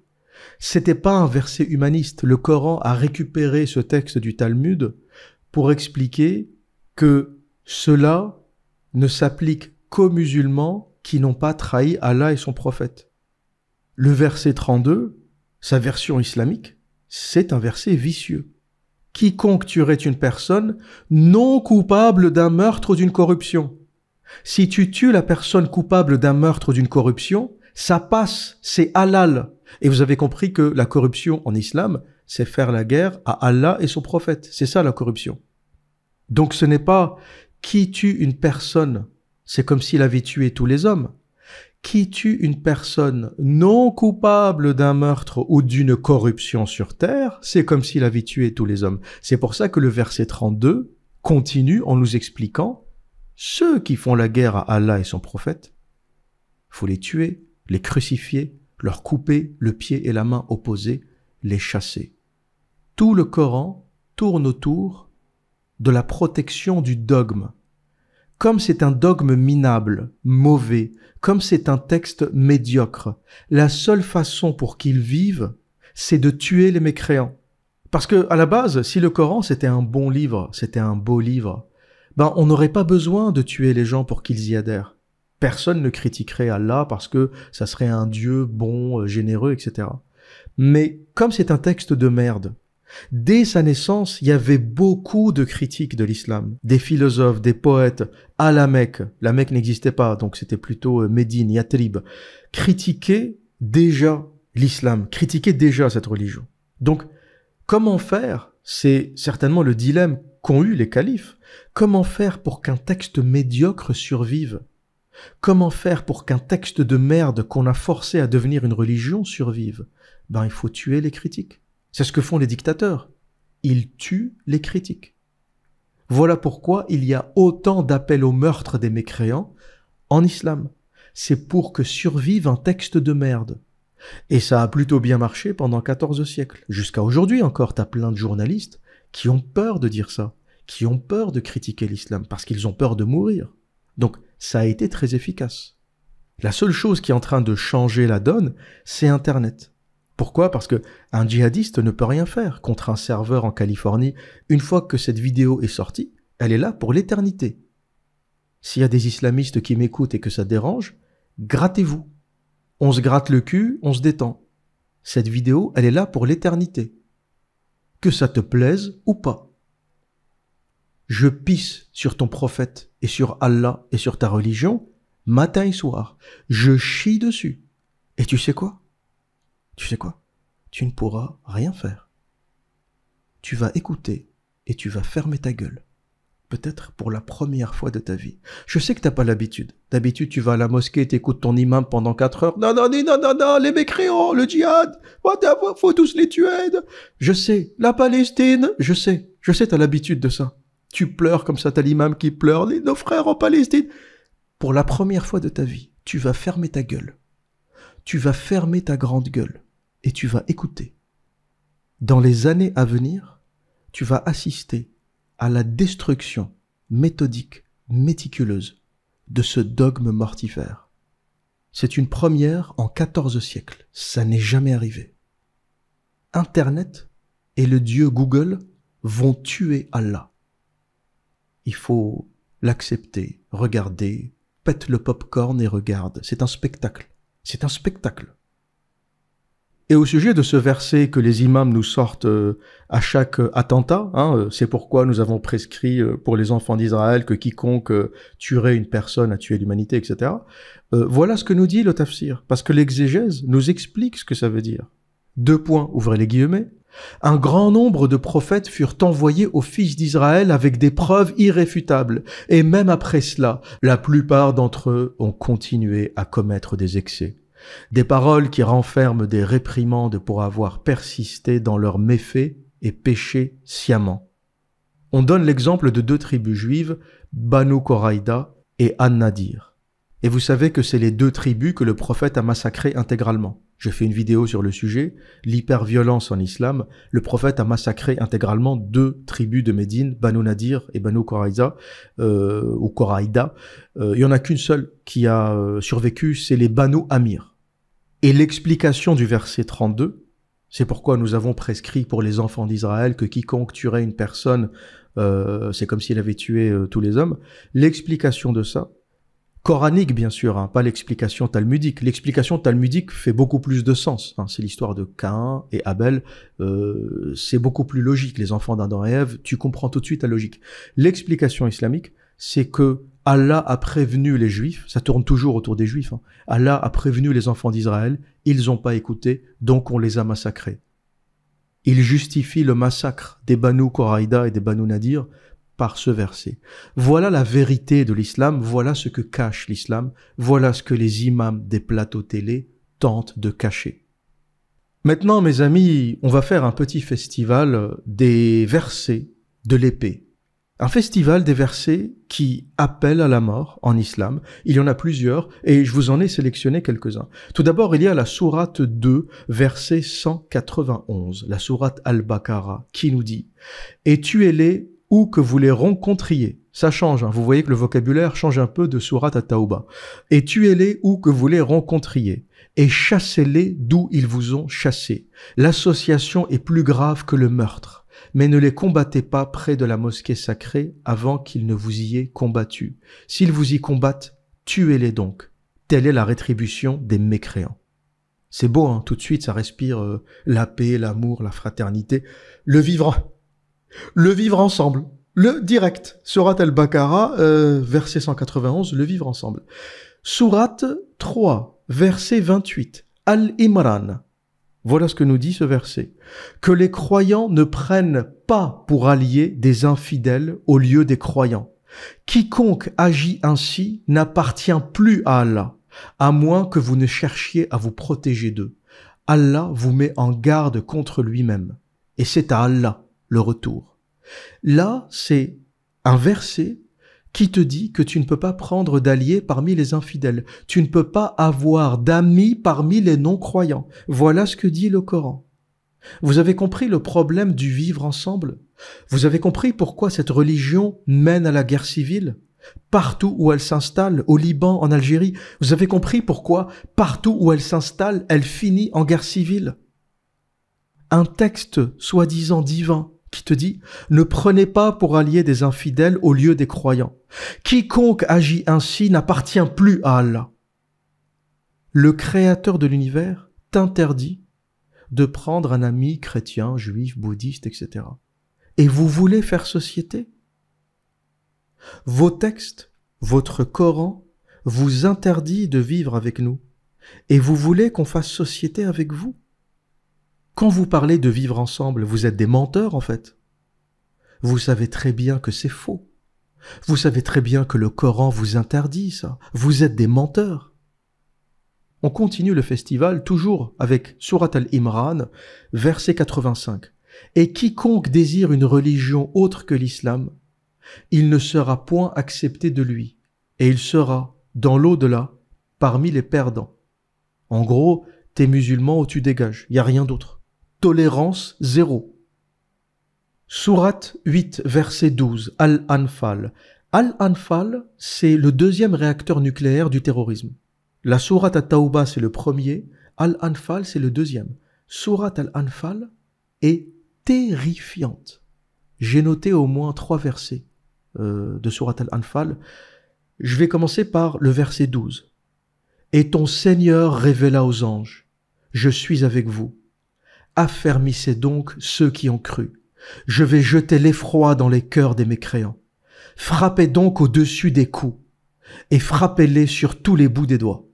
c'était pas un verset humaniste. Le Coran a récupéré ce texte du Talmud pour expliquer que cela ne s'applique qu'aux musulmans qui n'ont pas trahi Allah et son prophète. Le verset 32, sa version islamique, c'est un verset vicieux. Quiconque tuerait une personne non coupable d'un meurtre ou d'une corruption. Si tu tues la personne coupable d'un meurtre ou d'une corruption, ça passe, c'est halal. Et vous avez compris que la corruption en islam, c'est faire la guerre à Allah et son prophète. C'est ça la corruption. Donc ce n'est pas qui tue une personne, c'est comme s'il avait tué tous les hommes. Qui tue une personne non coupable d'un meurtre ou d'une corruption sur terre, c'est comme s'il avait tué tous les hommes. C'est pour ça que le verset 32 continue en nous expliquant ceux qui font la guerre à Allah et son prophète, faut les tuer, les crucifier, leur couper le pied et la main opposés les chasser. Tout le Coran tourne autour de la protection du dogme. Comme c'est un dogme minable, mauvais, comme c'est un texte médiocre, la seule façon pour qu'ils vivent, c'est de tuer les mécréants. Parce que, à la base, si le Coran c'était un bon livre, c'était un beau livre, on n'aurait pas besoin de tuer les gens pour qu'ils y adhèrent. Personne ne critiquerait Allah parce que ça serait un Dieu bon, généreux, etc. Mais comme c'est un texte de merde, dès sa naissance, il y avait beaucoup de critiques de l'islam. Des philosophes, des poètes, à la Mecque n'existait pas, donc c'était plutôt Médine, Yatrib, critiquaient déjà l'islam, critiquaient déjà cette religion. Donc, comment faire? C'est certainement le dilemme qu'ont eu les califes. Comment faire pour qu'un texte médiocre survive? Comment faire pour qu'un texte de merde qu'on a forcé à devenir une religion survive? Il faut tuer les critiques. C'est ce que font les dictateurs. Ils tuent les critiques. Voilà pourquoi il y a autant d'appels au meurtre des mécréants en islam. C'est pour que survive un texte de merde. Et ça a plutôt bien marché pendant 14 siècles. Jusqu'à aujourd'hui encore, t'as plein de journalistes qui ont peur de dire ça, qui ont peur de critiquer l'islam, parce qu'ils ont peur de mourir. Donc, ça a été très efficace. La seule chose qui est en train de changer la donne, c'est Internet. Pourquoi? Parce que un djihadiste ne peut rien faire contre un serveur en Californie. Une fois que cette vidéo est sortie, elle est là pour l'éternité. S'il y a des islamistes qui m'écoutent et que ça dérange, grattez-vous. On se gratte le cul, on se détend. Cette vidéo, elle est là pour l'éternité. Que ça te plaise ou pas. Je pisse sur ton prophète et sur Allah et sur ta religion, matin et soir. Je chie dessus. Et tu sais quoi? Tu ne pourras rien faire. Tu vas écouter et tu vas fermer ta gueule. Peut-être pour la première fois de ta vie. Je sais que t'as pas l'habitude. D'habitude, tu vas à la mosquée et t'écoutes ton imam pendant 4 heures. Non, les mécréants, le djihad, faut tous les tuer. Je sais, la Palestine, je sais, t'as l'habitude de ça. Tu pleures comme ça, t'as l'imam qui pleure, nos frères en Palestine. Pour la première fois de ta vie, tu vas fermer ta gueule. Tu vas fermer ta grande gueule. Et tu vas écouter. Dans les années à venir, tu vas assister à la destruction méthodique, méticuleuse de ce dogme mortifère. C'est une première en 14 siècles. Ça n'est jamais arrivé. Internet et le dieu Google vont tuer Allah. Il faut l'accepter, regarder, pète le popcorn et regarde. C'est un spectacle. C'est un spectacle. Et au sujet de ce verset que les imams nous sortent à chaque attentat, c'est pourquoi nous avons prescrit pour les enfants d'Israël que quiconque tuerait une personne a tué l'humanité, etc. Voilà ce que nous dit le tafsir, parce que l'exégèse nous explique ce que ça veut dire. 2 points, ouvrez les guillemets. Un grand nombre de prophètes furent envoyés aux fils d'Israël avec des preuves irréfutables, et même après cela, la plupart d'entre eux ont continué à commettre des excès. Des paroles qui renferment des réprimandes pour avoir persisté dans leurs méfaits et péchés sciemment. On donne l'exemple de 2 tribus juives, Banu Koraïda et An-Nadir. Et vous savez que c'est les 2 tribus que le prophète a massacrées intégralement. J'ai fait une vidéo sur le sujet, l'hyperviolence en islam. Le prophète a massacré intégralement 2 tribus de Médine, Banu Nadir et Banu Koraïda, ou Koraïda. Il y en a qu'une seule qui a survécu, c'est les Banu Amir. Et l'explication du verset 32, c'est pourquoi nous avons prescrit pour les enfants d'Israël que quiconque tuerait une personne, c'est comme s'il avait tué tous les hommes. L'explication de ça, coranique bien sûr, pas l'explication talmudique. L'explication talmudique fait beaucoup plus de sens. C'est l'histoire de Caïn et Abel, c'est beaucoup plus logique. Les enfants d'Adam et Ève, tu comprends tout de suite la logique. L'explication islamique, c'est que Allah a prévenu les Juifs, ça tourne toujours autour des Juifs, Allah a prévenu les enfants d'Israël, ils n'ont pas écouté, donc on les a massacrés. Il justifie le massacre des Banu Koraïda et des Banu Nadir par ce verset. Voilà la vérité de l'islam, voilà ce que cache l'islam, voilà ce que les imams des plateaux télé tentent de cacher. Maintenant, mes amis, on va faire un petit festival des versets de l'épée. Un festival des versets qui appellent à la mort en islam. Il y en a plusieurs et je vous en ai sélectionné quelques-uns. Tout d'abord, il y a la sourate 2, verset 191, la sourate Al-Baqarah, qui nous dit « Et tuez-les où que vous les rencontriez ». Ça change, hein. Vous voyez que le vocabulaire change un peu de sourate At-Tawbah. « Et tuez-les où que vous les rencontriez, et chassez-les d'où ils vous ont chassés. L'association est plus grave que le meurtre. Mais ne les combattez pas près de la mosquée sacrée avant qu'ils ne vous y aient combattu. S'ils vous y combattent, tuez-les donc. Telle est la rétribution des mécréants. » C'est beau, hein, tout de suite, ça respire la paix, l'amour, la fraternité, le vivre ensemble, le direct. Sourate Al-Baqarah, verset 191, le vivre ensemble. Sourate 3, verset 28, Al-Imran. Voilà ce que nous dit ce verset. Que les croyants ne prennent pas pour alliés des infidèles au lieu des croyants. Quiconque agit ainsi n'appartient plus à Allah, à moins que vous ne cherchiez à vous protéger d'eux. Allah vous met en garde contre lui-même. Et c'est à Allah le retour. Là, c'est un verset qui te dit que tu ne peux pas prendre d'alliés parmi les infidèles. Tu ne peux pas avoir d'amis parmi les non-croyants. Voilà ce que dit le Coran. Vous avez compris le problème du vivre ensemble? Vous avez compris pourquoi cette religion mène à la guerre civile? Partout où elle s'installe, au Liban, en Algérie, vous avez compris pourquoi partout où elle s'installe, elle finit en guerre civile? Un texte soi-disant divin qui te dit « Ne prenez pas pour alliés des infidèles au lieu des croyants. Quiconque agit ainsi n'appartient plus à Allah. » Le Créateur de l'univers t'interdit de prendre un ami chrétien, juif, bouddhiste, etc. Et vous voulez faire société? Vos textes, votre Coran vous interdit de vivre avec nous. Et vous voulez qu'on fasse société avec vous? Quand vous parlez de vivre ensemble, vous êtes des menteurs en fait. Vous savez très bien que c'est faux. Vous savez très bien que le Coran vous interdit ça. Vous êtes des menteurs. On continue le festival toujours avec Sourate Al-Imran, verset 85. Et quiconque désire une religion autre que l'islam, il ne sera point accepté de lui, et il sera, dans l'au-delà, parmi les perdants. En gros, t'es musulman ou tu dégages, il n'y a rien d'autre. Tolérance zéro. Sourate 8, verset 12, Al-Anfal. Al-Anfal, c'est le deuxième réacteur nucléaire du terrorisme. La sourate At-Tawbah, c'est le premier. Al-Anfal, c'est le deuxième. Sourate Al-Anfal est terrifiante. J'ai noté au moins 3 versets de sourate Al-Anfal. Je vais commencer par le verset 12. Et ton Seigneur révéla aux anges, je suis avec vous. Affermissez donc ceux qui ont cru. Je vais jeter l'effroi dans les cœurs des mécréants. Frappez donc au-dessus des coups et frappez-les sur tous les bouts des doigts.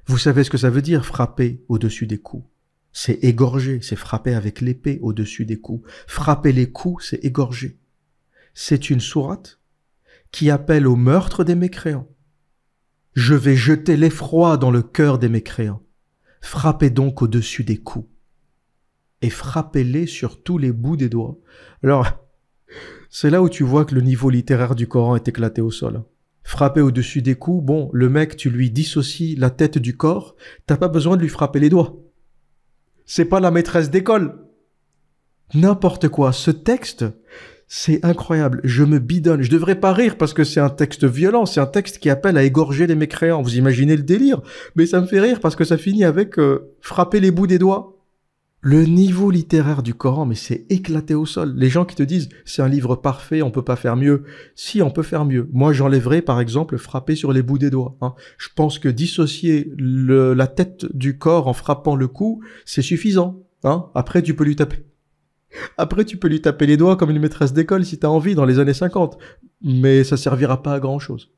Vous savez ce que ça veut dire, frapper au-dessus des coups? C'est égorger, c'est frapper avec l'épée au-dessus des coups. Frapper les coups, c'est égorger. C'est une sourate qui appelle au meurtre des mécréants. Je vais jeter l'effroi dans le cœur des mécréants. Frappez donc au-dessus des coups et frappez-les sur tous les bouts des doigts. Alors, c'est là où tu vois que le niveau littéraire du Coran est éclaté au sol. Frapper au-dessus des coups, bon, le mec, tu lui dissocies la tête du corps, t'as pas besoin de lui frapper les doigts. C'est pas la maîtresse d'école. N'importe quoi. Ce texte, c'est incroyable. Je me bidonne. Je devrais pas rire parce que c'est un texte violent. C'est un texte qui appelle à égorger les mécréants. Vous imaginez le délire? Mais ça me fait rire parce que ça finit avec frapper les bouts des doigts. Le niveau littéraire du Coran, mais c'est éclaté au sol. Les gens qui te disent c'est un livre parfait, on peut pas faire mieux. Si, on peut faire mieux. Moi, j'enlèverais par exemple frapper sur les bouts des doigts. Hein. Je pense que dissocier la tête du corps en frappant le cou, c'est suffisant. Hein. Après, tu peux lui taper. Après, tu peux lui taper les doigts comme une maîtresse d'école si t'as envie dans les années 50. Mais ça servira pas à grand chose.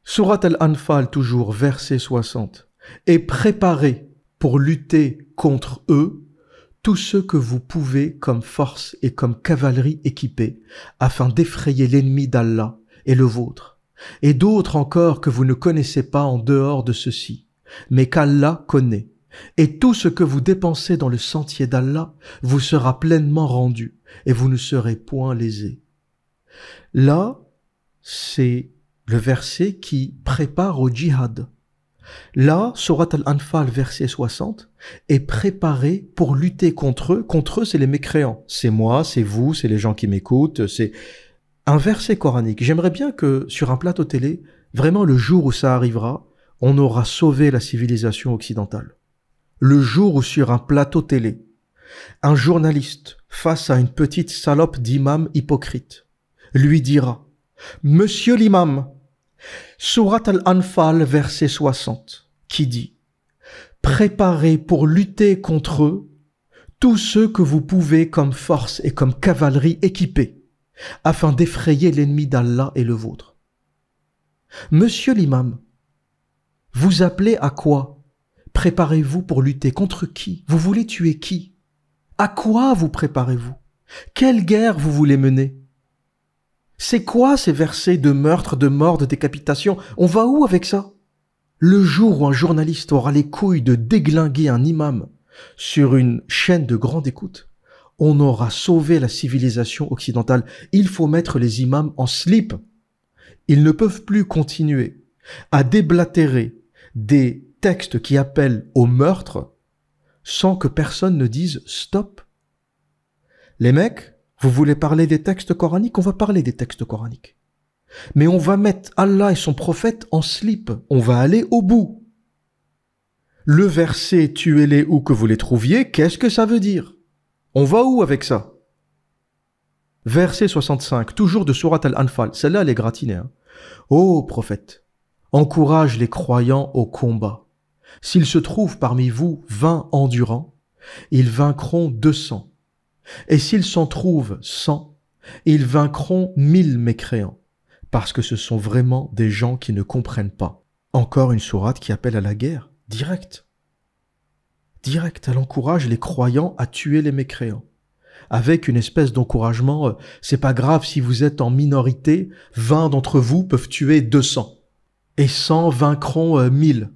Sourate Al-Anfal, toujours, verset 60. Et préparez pour lutter contre eux tout ce que vous pouvez comme force et comme cavalerie équipée, afin d'effrayer l'ennemi d'Allah et le vôtre, et d'autres encore que vous ne connaissez pas en dehors de ceux-ci, mais qu'Allah connaît. Et tout ce que vous dépensez dans le sentier d'Allah vous sera pleinement rendu, et vous ne serez point lésés. Là, c'est le verset qui prépare au djihad. Là, Surat Al-Anfal, verset 60, est préparé pour lutter contre eux. Contre eux, c'est les mécréants. C'est moi, c'est vous, c'est les gens qui m'écoutent. C'est un verset coranique. J'aimerais bien que, sur un plateau télé, vraiment le jour où ça arrivera, on aura sauvé la civilisation occidentale. Le jour où sur un plateau télé, un journaliste, face à une petite salope d'imam hypocrite, lui dira « Monsieur l'imam, Surat Al-Anfal, verset 60, qui dit « Préparez pour lutter contre eux tous ceux que vous pouvez comme force et comme cavalerie équipée, afin d'effrayer l'ennemi d'Allah et le vôtre. » Monsieur l'imam, vous appelez à quoi? Préparez-vous pour lutter contre qui? Vous voulez tuer qui? À quoi vous préparez-vous? Quelle guerre vous voulez mener? C'est quoi ces versets de meurtre, de mort, de décapitation? On va où avec ça? Le jour où un journaliste aura les couilles de déglinguer un imam sur une chaîne de grande écoute, on aura sauvé la civilisation occidentale. Il faut mettre les imams en slip. Ils ne peuvent plus continuer à déblatérer des textes qui appellent au meurtre sans que personne ne dise stop. Les mecs, vous voulez parler des textes coraniques? On va parler des textes coraniques. Mais on va mettre Allah et son prophète en slip. On va aller au bout. Le verset « Tuez-les où que vous les trouviez », qu'est-ce que ça veut dire? On va où avec ça? Verset 65, toujours de Surat Al-Anfal. Celle-là, elle est gratinée. Hein. Ô prophète, encourage les croyants au combat. S'il se trouve parmi vous 20 endurants, ils vaincront 200. Et s'ils s'en trouvent 100, ils vaincront 1000 mécréants, parce que ce sont vraiment des gens qui ne comprennent pas. Encore une sourate qui appelle à la guerre, direct. Direct, elle encourage les croyants à tuer les mécréants. Avec une espèce d'encouragement, c'est pas grave si vous êtes en minorité, 20 d'entre vous peuvent tuer 200. Et 100 vaincront 1000.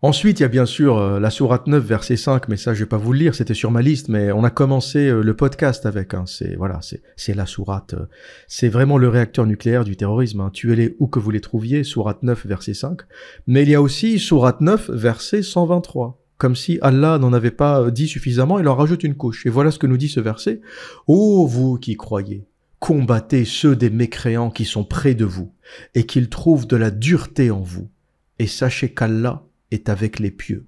Ensuite, il y a bien sûr la sourate 9, verset 5, mais ça, je vais pas vous le lire, c'était sur ma liste, mais on a commencé le podcast avec, hein, c'est la sourate, c'est vraiment le réacteur nucléaire du terrorisme, hein, tuez-les où que vous les trouviez, sourate 9, verset 5, mais il y a aussi sourate 9, verset 123, comme si Allah n'en avait pas dit suffisamment, il en rajoute une couche, et voilà ce que nous dit ce verset, « Ô vous qui croyez, combattez ceux des mécréants qui sont près de vous, et qu'ils trouvent de la dureté en vous, et sachez qu'Allah est avec les pieux. »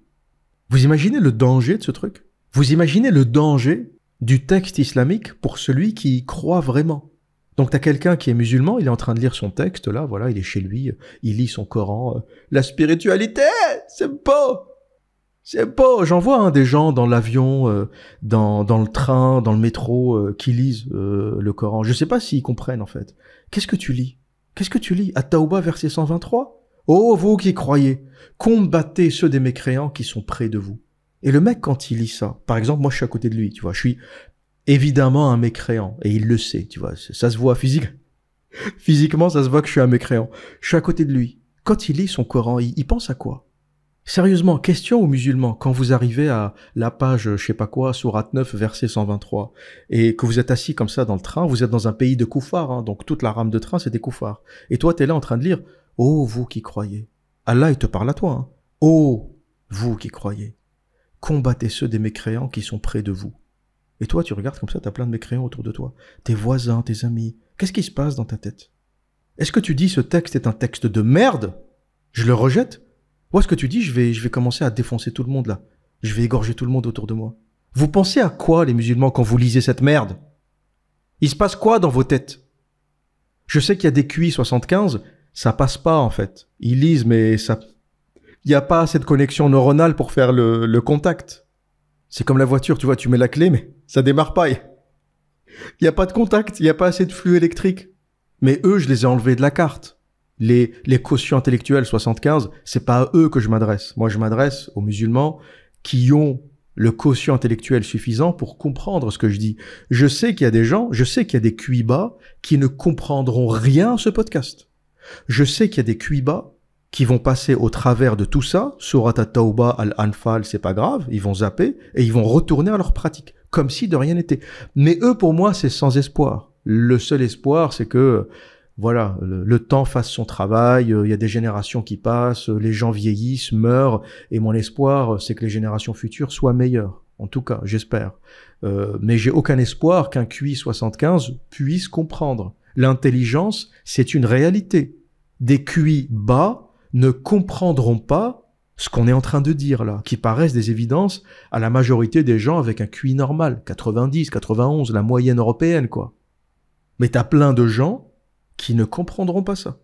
Vous imaginez le danger de ce truc? Vous imaginez le danger du texte islamique pour celui qui y croit vraiment? Donc t'as quelqu'un qui est musulman, il est en train de lire son texte, là, voilà, il est chez lui, il lit son Coran, la spiritualité, c'est beau! C'est beau! J'en vois hein, des gens dans l'avion, dans le train, dans le métro, qui lisent le Coran. Je sais pas s'ils comprennent en fait. Qu'est-ce que tu lis? Qu'est-ce que tu lis? At-Tawbah, verset 123? Ô vous qui croyez, combattez ceux des mécréants qui sont près de vous. Et le mec, quand il lit ça, par exemple, moi je suis à côté de lui, tu vois, je suis évidemment un mécréant, et il le sait, tu vois, ça se voit physiquement, ça se voit que je suis un mécréant. Je suis à côté de lui. Quand il lit son Coran, il pense à quoi? Sérieusement, question aux musulmans, quand vous arrivez à la page, je sais pas quoi, sourate 9, verset 123, et que vous êtes assis comme ça dans le train, vous êtes dans un pays de koufars, hein, donc toute la rame de train, c'est des koufars. Et toi, t'es là en train de lire, ô vous qui croyez. Allah, il te parle à toi. Hein. Ô vous qui croyez. Combattez ceux des mécréants qui sont près de vous. Et toi, tu regardes comme ça, t'as plein de mécréants autour de toi. Tes voisins, tes amis. Qu'est-ce qui se passe dans ta tête? Est-ce que tu dis ce texte est un texte de merde? Je le rejette? Ou est-ce que tu dis je vais commencer à défoncer tout le monde là? Je vais égorger tout le monde autour de moi? Vous pensez à quoi les musulmans quand vous lisez cette merde? Il se passe quoi dans vos têtes? Je sais qu'il y a des QI 75, ça passe pas en fait. Ils lisent mais ça, il y a pas assez de connexion neuronale pour faire le contact. C'est comme la voiture, tu vois, tu mets la clé mais ça démarre pas. Il y a pas de contact, il y a pas assez de flux électrique. Mais eux, je les ai enlevés de la carte. Les quotients intellectuels 75, c'est pas à eux que je m'adresse. Moi, je m'adresse aux musulmans qui ont le quotient intellectuel suffisant pour comprendre ce que je dis. Je sais qu'il y a des gens, je sais qu'il y a des QI bas qui ne comprendront rien à ce podcast. Je sais qu'il y a des QI bas qui vont passer au travers de tout ça, Surat At-Tawbah, Al-Anfal, c'est pas grave, ils vont zapper et ils vont retourner à leur pratique, comme si de rien n'était. Mais eux, pour moi, c'est sans espoir. Le seul espoir, c'est que voilà, le temps fasse son travail, il y a des générations qui passent, les gens vieillissent, meurent, et mon espoir, c'est que les générations futures soient meilleures. En tout cas, j'espère. Mais j'ai aucun espoir qu'un QI 75 puisse comprendre. L'intelligence, c'est une réalité. Des QI bas ne comprendront pas ce qu'on est en train de dire là, qui paraissent des évidences à la majorité des gens avec un QI normal, 90, 91, la moyenne européenne, quoi. Mais t'as plein de gens qui ne comprendront pas ça.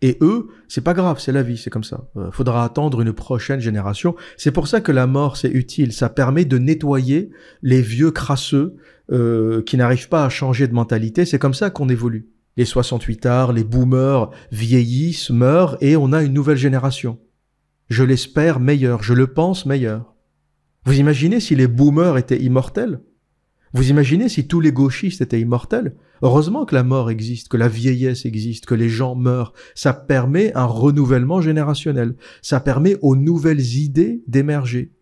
Et eux, c'est pas grave, c'est la vie, c'est comme ça. Faudra attendre une prochaine génération. C'est pour ça que la mort, c'est utile. Ça permet de nettoyer les vieux crasseux qui n'arrivent pas à changer de mentalité. C'est comme ça qu'on évolue. Les 68ards, les boomers vieillissent, meurent, et on a une nouvelle génération. Je l'espère meilleure, je le pense meilleure. Vous imaginez si les boomers étaient immortels? Vous imaginez si tous les gauchistes étaient immortels? Heureusement que la mort existe, que la vieillesse existe, que les gens meurent. Ça permet un renouvellement générationnel. Ça permet aux nouvelles idées d'émerger.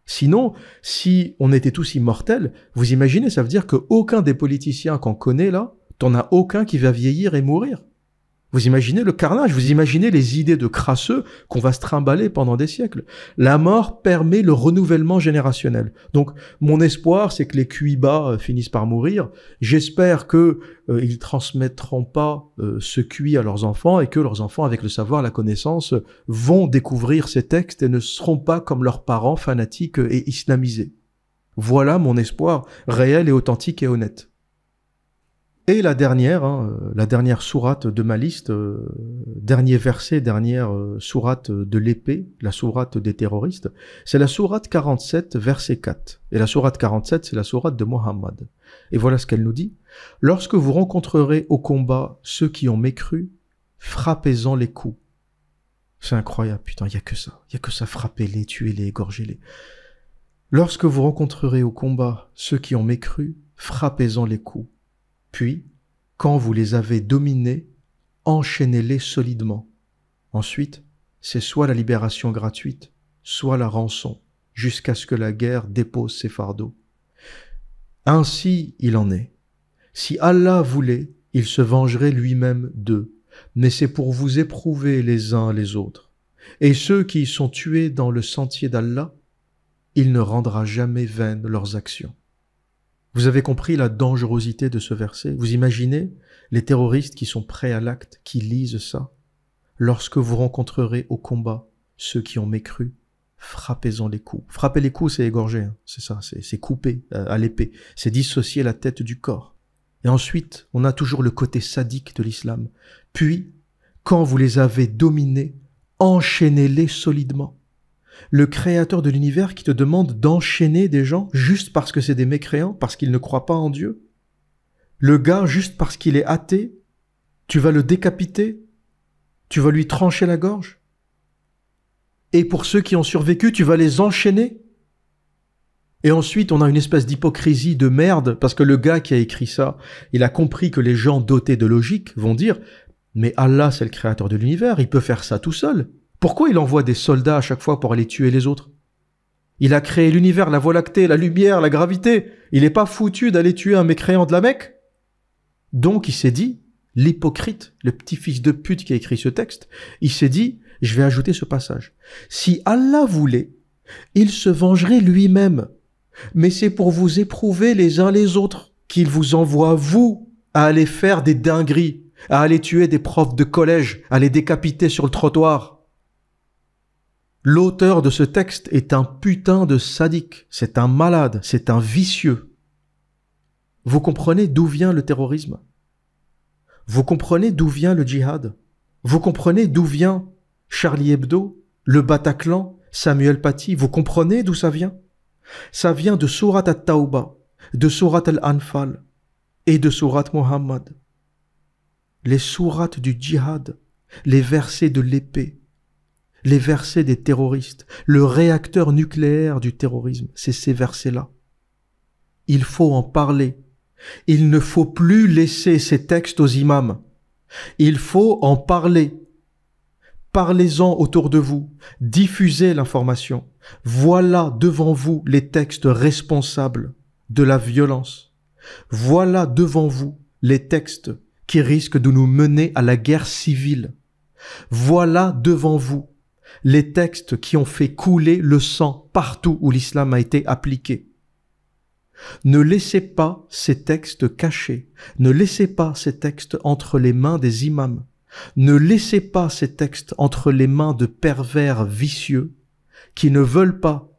Sinon, si on était tous immortels, vous imaginez, ça veut dire qu'aucun des politiciens qu'on connaît là, t'en as aucun qui va vieillir et mourir. Vous imaginez le carnage, vous imaginez les idées de crasseux qu'on va se trimballer pendant des siècles. La mort permet le renouvellement générationnel. Donc, mon espoir, c'est que les QI bas finissent par mourir. J'espère que ils transmettront pas ce QI à leurs enfants et que leurs enfants, avec le savoir, la connaissance, vont découvrir ces textes et ne seront pas comme leurs parents fanatiques et islamisés. Voilà mon espoir réel et authentique et honnête. Et la dernière sourate de ma liste, dernier verset, dernière sourate de l'épée, la sourate des terroristes, c'est la sourate 47, verset 4. Et la sourate 47, c'est la sourate de Mohammed. Et voilà ce qu'elle nous dit. « Lorsque vous rencontrerez au combat ceux qui ont mécru, frappez-en les coups. » C'est incroyable, putain, il y a que ça, frappez-les, tuez-les, égorgez-les. « Lorsque vous rencontrerez au combat ceux qui ont mécru, frappez-en les coups. Puis, quand vous les avez dominés, enchaînez-les solidement. Ensuite, c'est soit la libération gratuite, soit la rançon, jusqu'à ce que la guerre dépose ses fardeaux. Ainsi il en est. Si Allah voulait, il se vengerait lui-même d'eux, mais c'est pour vous éprouver les uns les autres. Et ceux qui y sont tués dans le sentier d'Allah, il ne rendra jamais vaines leurs actions. Vous avez compris la dangerosité de ce verset? Vous imaginez les terroristes qui sont prêts à l'acte, qui lisent ça? Lorsque vous rencontrerez au combat ceux qui ont mécru, frappez-en les coups. Frapper les coups, c'est égorger, hein. C'est ça, c'est couper à l'épée. C'est dissocier la tête du corps. Et ensuite, on a toujours le côté sadique de l'islam. Puis, quand vous les avez dominés, enchaînez-les solidement. Le créateur de l'univers qui te demande d'enchaîner des gens juste parce que c'est des mécréants, parce qu'ils ne croient pas en Dieu. Le gars, juste parce qu'il est athée, tu vas le décapiter, tu vas lui trancher la gorge. Et pour ceux qui ont survécu, tu vas les enchaîner. Et ensuite, on a une espèce d'hypocrisie de merde, parce que le gars qui a écrit ça, il a compris que les gens dotés de logique vont dire « Mais Allah, c'est le créateur de l'univers, il peut faire ça tout seul. Pourquoi il envoie des soldats à chaque fois pour aller tuer les autres? Il a créé l'univers, la voie lactée, la lumière, la gravité. Il n'est pas foutu d'aller tuer un mécréant de la Mecque. » Donc il s'est dit, l'hypocrite, le petit fils de pute qui a écrit ce texte, il s'est dit, je vais ajouter ce passage. Si Allah voulait, il se vengerait lui-même. Mais c'est pour vous éprouver les uns les autres qu'il vous envoie, vous, à aller faire des dingueries, à aller tuer des profs de collège, à les décapiter sur le trottoir. L'auteur de ce texte est un putain de sadique, c'est un malade, c'est un vicieux. Vous comprenez d'où vient le terrorisme? Vous comprenez d'où vient le djihad? Vous comprenez d'où vient Charlie Hebdo, le Bataclan, Samuel Paty? Vous comprenez d'où ça vient? Ça vient de Sourate At-Tawbah, de Sourate Al-Anfal et de Sourate Muhammad. Les sourates du djihad, les versets de l'épée, les versets des terroristes, le réacteur nucléaire du terrorisme, c'est ces versets-là. Il faut en parler. Il ne faut plus laisser ces textes aux imams. Il faut en parler. Parlez-en autour de vous. Diffusez l'information. Voilà devant vous les textes responsables de la violence. Voilà devant vous les textes qui risquent de nous mener à la guerre civile. Voilà devant vous les textes qui ont fait couler le sang partout où l'islam a été appliqué. Ne laissez pas ces textes cachés. Ne laissez pas ces textes entre les mains des imams. Ne laissez pas ces textes entre les mains de pervers vicieux qui ne veulent pas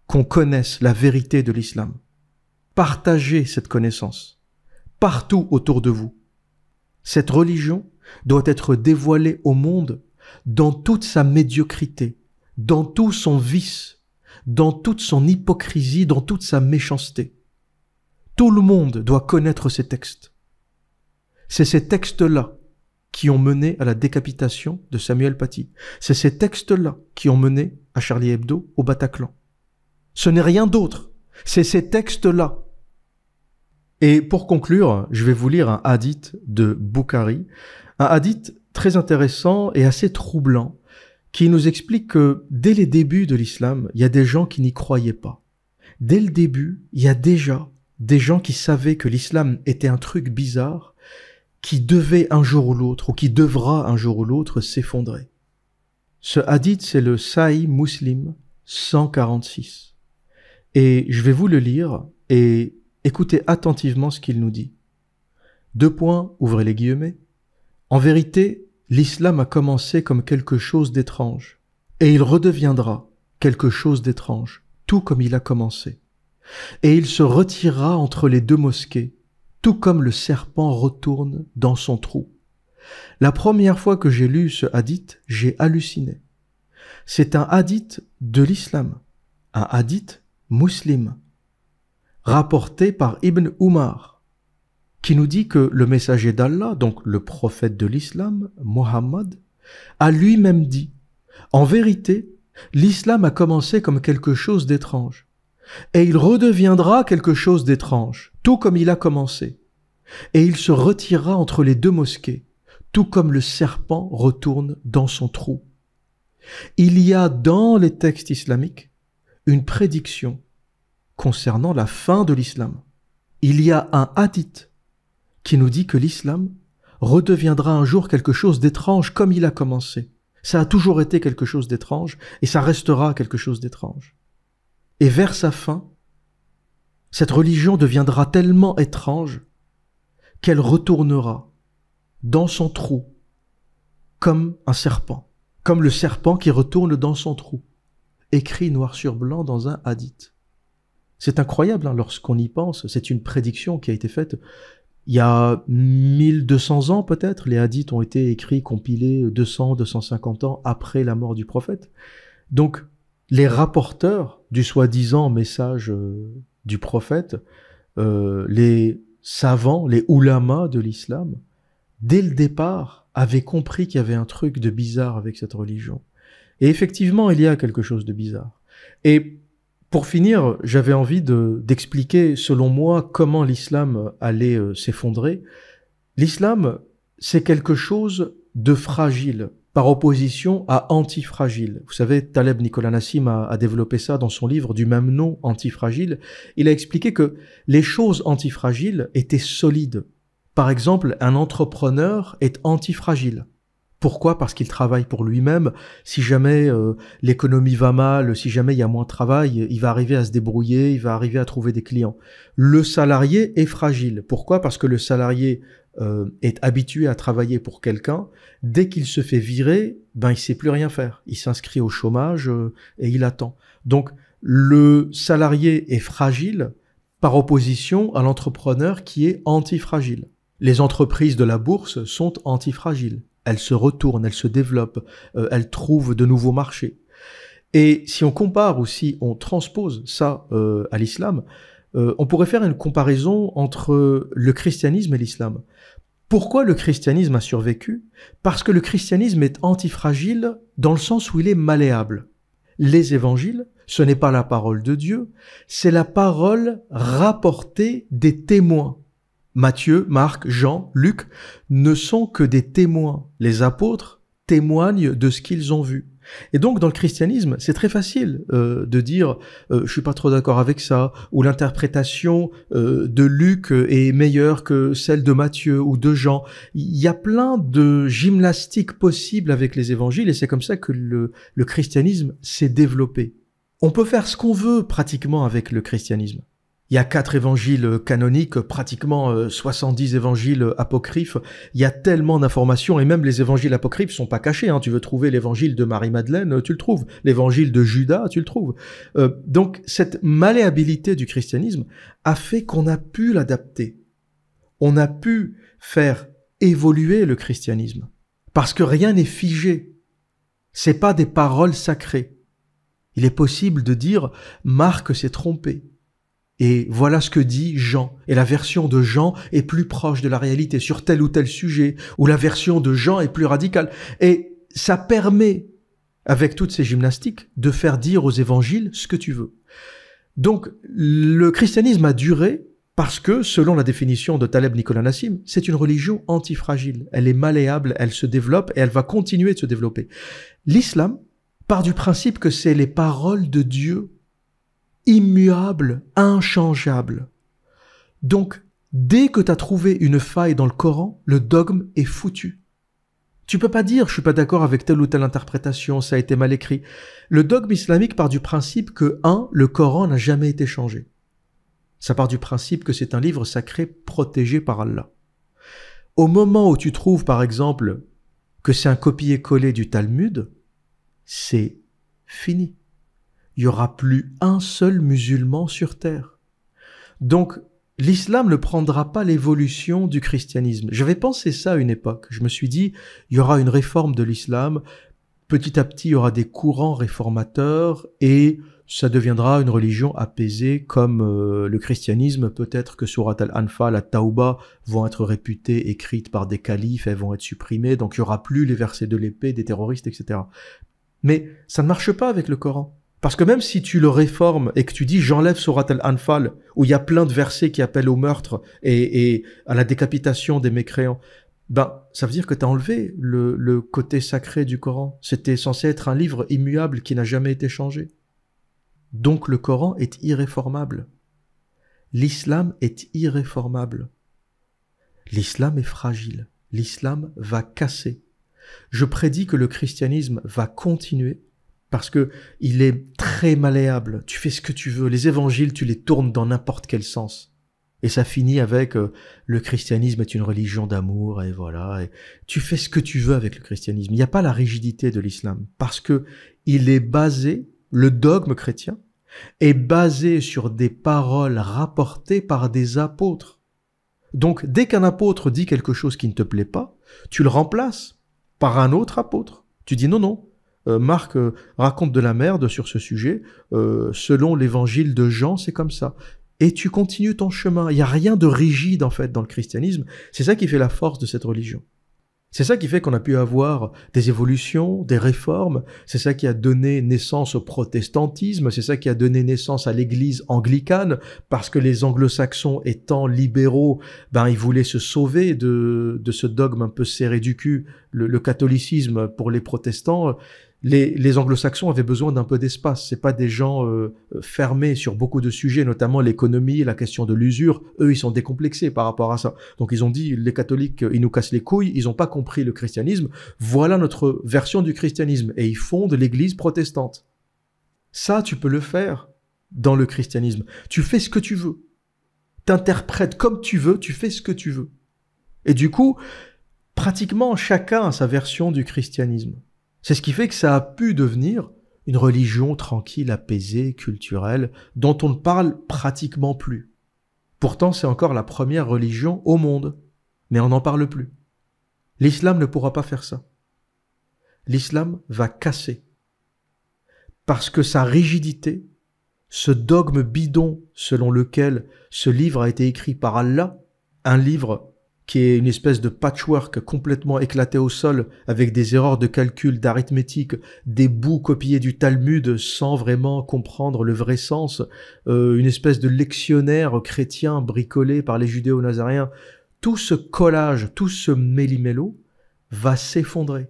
qu'on connaisse la vérité de l'islam. Partagez cette connaissance partout autour de vous. Cette religion doit être dévoilée au monde dans toute sa médiocrité, dans tout son vice, dans toute son hypocrisie, dans toute sa méchanceté. Tout le monde doit connaître ces textes. C'est ces textes-là qui ont mené à la décapitation de Samuel Paty. C'est ces textes-là qui ont mené à Charlie Hebdo au Bataclan. Ce n'est rien d'autre. C'est ces textes-là. Et pour conclure, je vais vous lire un hadith de Bukhari, un hadith très intéressant et assez troublant, qui nous explique que dès les débuts de l'islam, il y a des gens qui n'y croyaient pas. Dès le début, il y a déjà des gens qui savaient que l'islam était un truc bizarre, qui devait un jour ou l'autre, ou qui devra un jour ou l'autre s'effondrer. Ce hadith, c'est le Sahih Muslim 146. Et je vais vous le lire, et écoutez attentivement ce qu'il nous dit. 2 points, ouvrez les guillemets. En vérité, l'islam a commencé comme quelque chose d'étrange, et il redeviendra quelque chose d'étrange, tout comme il a commencé. Et il se retirera entre les 2 mosquées, tout comme le serpent retourne dans son trou. La première fois que j'ai lu ce hadith, j'ai halluciné. C'est un hadith de l'islam, un hadith musulman, rapporté par Ibn Umar, qui nous dit que le messager d'Allah, donc le prophète de l'islam, Mohammed, a lui-même dit « En vérité, l'islam a commencé comme quelque chose d'étrange, et il redeviendra quelque chose d'étrange, tout comme il a commencé. Et il se retirera entre les 2 mosquées, tout comme le serpent retourne dans son trou. » Il y a dans les textes islamiques une prédiction concernant la fin de l'islam. Il y a un hadith qui nous dit que l'islam redeviendra un jour quelque chose d'étrange comme il a commencé. Ça a toujours été quelque chose d'étrange et ça restera quelque chose d'étrange. Et vers sa fin, cette religion deviendra tellement étrange qu'elle retournera dans son trou comme un serpent, comme le serpent qui retourne dans son trou, écrit noir sur blanc dans un hadith. C'est incroyable lorsqu'on y pense, c'est une prédiction qui a été faite il y a 1200 ans peut-être. Les hadiths ont été écrits, compilés 200, 250 ans après la mort du prophète. Donc, les rapporteurs du soi-disant message du prophète, les savants, les ulamas de l'islam, dès le départ, avaient compris qu'il y avait un truc de bizarre avec cette religion. Et effectivement, il y a quelque chose de bizarre. Et pour finir, j'avais envie d'expliquer, selon moi, comment l'islam allait s'effondrer. L'islam, c'est quelque chose de fragile, par opposition à antifragile. Vous savez, Taleb Nicolas Nassim a développé ça dans son livre du même nom, Antifragile. Il a expliqué que les choses antifragiles étaient solides. Par exemple, un entrepreneur est antifragile. Pourquoi ? Parce qu'il travaille pour lui-même. Si jamais l'économie va mal, si jamais il y a moins de travail, il va arriver à se débrouiller, il va arriver à trouver des clients. Le salarié est fragile. Pourquoi ? Parce que le salarié est habitué à travailler pour quelqu'un. Dès qu'il se fait virer, il sait plus rien faire. Il s'inscrit au chômage et il attend. Donc, le salarié est fragile par opposition à l'entrepreneur qui est antifragile. Les entreprises de la bourse sont antifragiles. Elles se retournent, elles se développent, elles trouvent de nouveaux marchés. Et si on compare ou si on transpose ça à l'islam, on pourrait faire une comparaison entre le christianisme et l'islam. Pourquoi le christianisme a survécu ? Parce que le christianisme est antifragile dans le sens où il est malléable. Les évangiles, ce n'est pas la parole de Dieu, c'est la parole rapportée des témoins. Matthieu, Marc, Jean, Luc ne sont que des témoins. Les apôtres témoignent de ce qu'ils ont vu. Et donc, dans le christianisme, c'est très facile de dire je suis pas trop d'accord avec ça, ou l'interprétation de Luc est meilleure que celle de Matthieu ou de Jean. Il y a plein de gymnastiques possibles avec les évangiles, et c'est comme ça que le christianisme s'est développé. On peut faire ce qu'on veut pratiquement avec le christianisme. Il y a 4 évangiles canoniques, pratiquement 70 évangiles apocryphes. Il y a tellement d'informations, et même les évangiles apocryphes sont pas cachés. Tu veux trouver l'évangile de Marie-Madeleine, tu le trouves. L'évangile de Judas, tu le trouves. Donc cette malléabilité du christianisme a fait qu'on a pu l'adapter. On a pu faire évoluer le christianisme. Parce que rien n'est figé. C'est pas des paroles sacrées. Il est possible de dire Marc s'est trompé. Et voilà ce que dit Jean. Et la version de Jean est plus proche de la réalité sur tel ou tel sujet, ou la version de Jean est plus radicale. Et ça permet, avec toutes ces gymnastiques, de faire dire aux évangiles ce que tu veux. Donc, le christianisme a duré parce que, selon la définition de Taleb Nicolas Nassim, c'est une religion antifragile. Elle est malléable, elle se développe et elle va continuer de se développer. L'islam part du principe que c'est les paroles de Dieu immuable, inchangeable. Donc, dès que tu as trouvé une faille dans le Coran, le dogme est foutu. Tu peux pas dire « je suis pas d'accord avec telle ou telle interprétation, ça a été mal écrit ». Le dogme islamique part du principe que, 1, le Coran n'a jamais été changé. Ça part du principe que c'est un livre sacré protégé par Allah. Au moment où tu trouves, par exemple, que c'est un copier-coller du Talmud, c'est fini. Il n'y aura plus un seul musulman sur terre. Donc, l'islam ne prendra pas l'évolution du christianisme. J'avais pensé ça à une époque. Je me suis dit, il y aura une réforme de l'islam. Petit à petit, il y aura des courants réformateurs et ça deviendra une religion apaisée comme le christianisme. Peut-être que Surat al-Anfal, la Tauba vont être réputées écrites par des califes, elles vont être supprimées. Donc, il n'y aura plus les versets de l'épée, des terroristes, etc. Mais ça ne marche pas avec le Coran. Parce que même si tu le réformes et que tu dis j'enlève Surat al-Anfal, où il y a plein de versets qui appellent au meurtre et à la décapitation des mécréants, ça veut dire que tu as enlevé le côté sacré du Coran. C'était censé être un livre immuable qui n'a jamais été changé. Donc le Coran est irréformable. L'islam est irréformable. L'islam est fragile. L'islam va casser. Je prédis que le christianisme va continuer parce que il est très malléable. Tu fais ce que tu veux. Les évangiles, tu les tournes dans n'importe quel sens. Et ça finit avec le christianisme est une religion d'amour et voilà. Et tu fais ce que tu veux avec le christianisme. Il n'y a pas la rigidité de l'islam parce que il est basé, le dogme chrétien est basé sur des paroles rapportées par des apôtres. Donc, dès qu'un apôtre dit quelque chose qui ne te plaît pas, tu le remplaces par un autre apôtre. Tu dis non. Marc raconte de la merde sur ce sujet, selon l'évangile de Jean, c'est comme ça. Et tu continues ton chemin. Il n'y a rien de rigide, en fait, dans le christianisme. C'est ça qui fait la force de cette religion. C'est ça qui fait qu'on a pu avoir des évolutions, des réformes. C'est ça qui a donné naissance au protestantisme. C'est ça qui a donné naissance à l'église anglicane, parce que les anglo-saxons étant libéraux, ils voulaient se sauver de ce dogme un peu serré du cul, le catholicisme pour les protestants. Les anglo-saxons avaient besoin d'un peu d'espace. C'est pas des gens fermés sur beaucoup de sujets, notamment l'économie, la question de l'usure. Eux, ils sont décomplexés par rapport à ça. Donc ils ont dit, les catholiques, ils nous cassent les couilles, ils ont pas compris le christianisme. Voilà notre version du christianisme. Et ils fondent l'église protestante. Ça, tu peux le faire dans le christianisme. Tu fais ce que tu veux. T'interprètes comme tu veux, tu fais ce que tu veux. Et du coup, pratiquement chacun a sa version du christianisme. C'est ce qui fait que ça a pu devenir une religion tranquille, apaisée, culturelle, dont on ne parle pratiquement plus. Pourtant, c'est encore la première religion au monde, mais on n'en parle plus. L'islam ne pourra pas faire ça. L'islam va casser. Parce que sa rigidité, ce dogme bidon selon lequel ce livre a été écrit par Allah, un livre qui est une espèce de patchwork complètement éclaté au sol, avec des erreurs de calcul, d'arithmétique, des bouts copiés du Talmud sans vraiment comprendre le vrai sens, une espèce de lectionnaire chrétien bricolé par les judéo-nazaréens. Tout ce collage, tout ce méli-mélo va s'effondrer.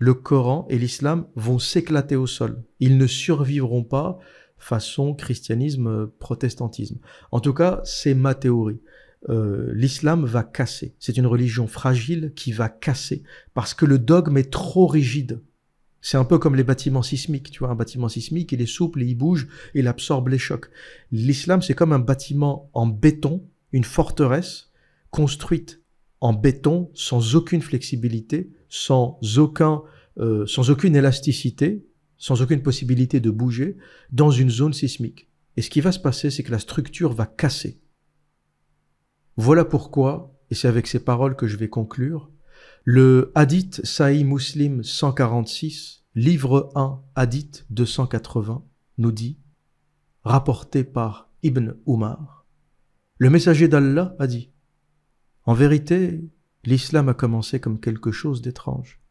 le Coran et l'islam vont s'éclater au sol. Ils ne survivront pas façon christianisme, protestantisme. En tout cas, c'est ma théorie. L'islam va casser. C'est une religion fragile qui va casser parce que le dogme est trop rigide. C'est un peu comme les bâtiments sismiques. Tu vois, un bâtiment sismique, il est souple et il bouge et il absorbe les chocs. L'islam, c'est comme un bâtiment en béton, une forteresse construite en béton, sans aucune flexibilité, sans aucune élasticité, sans aucune possibilité de bouger, dans une zone sismique. Et ce qui va se passer, c'est que la structure va casser. Voilà pourquoi, et c'est avec ces paroles que je vais conclure, le Hadith Sahih Muslim 146, livre 1, Hadith 280, nous dit, rapporté par Ibn Umar, le messager d'Allah a dit, en vérité, l'islam a commencé comme quelque chose d'étrange,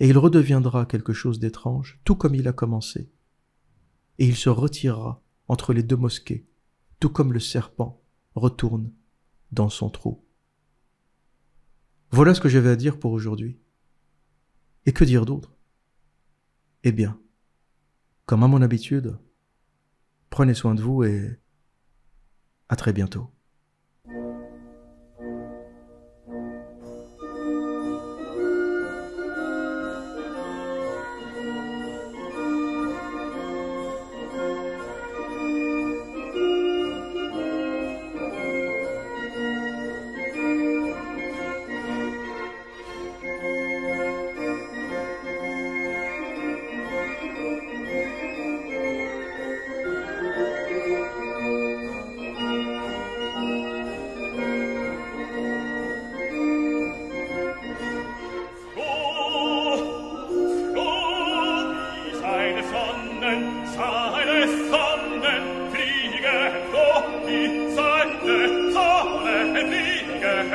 et il redeviendra quelque chose d'étrange, tout comme il a commencé. Et il se retirera entre les deux mosquées, tout comme le serpent retourne dans son trou. Voilà ce que j'avais à dire pour aujourd'hui. Et que dire d'autre? Eh bien, comme à mon habitude, prenez soin de vous et à très bientôt.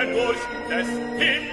Durch des Himmels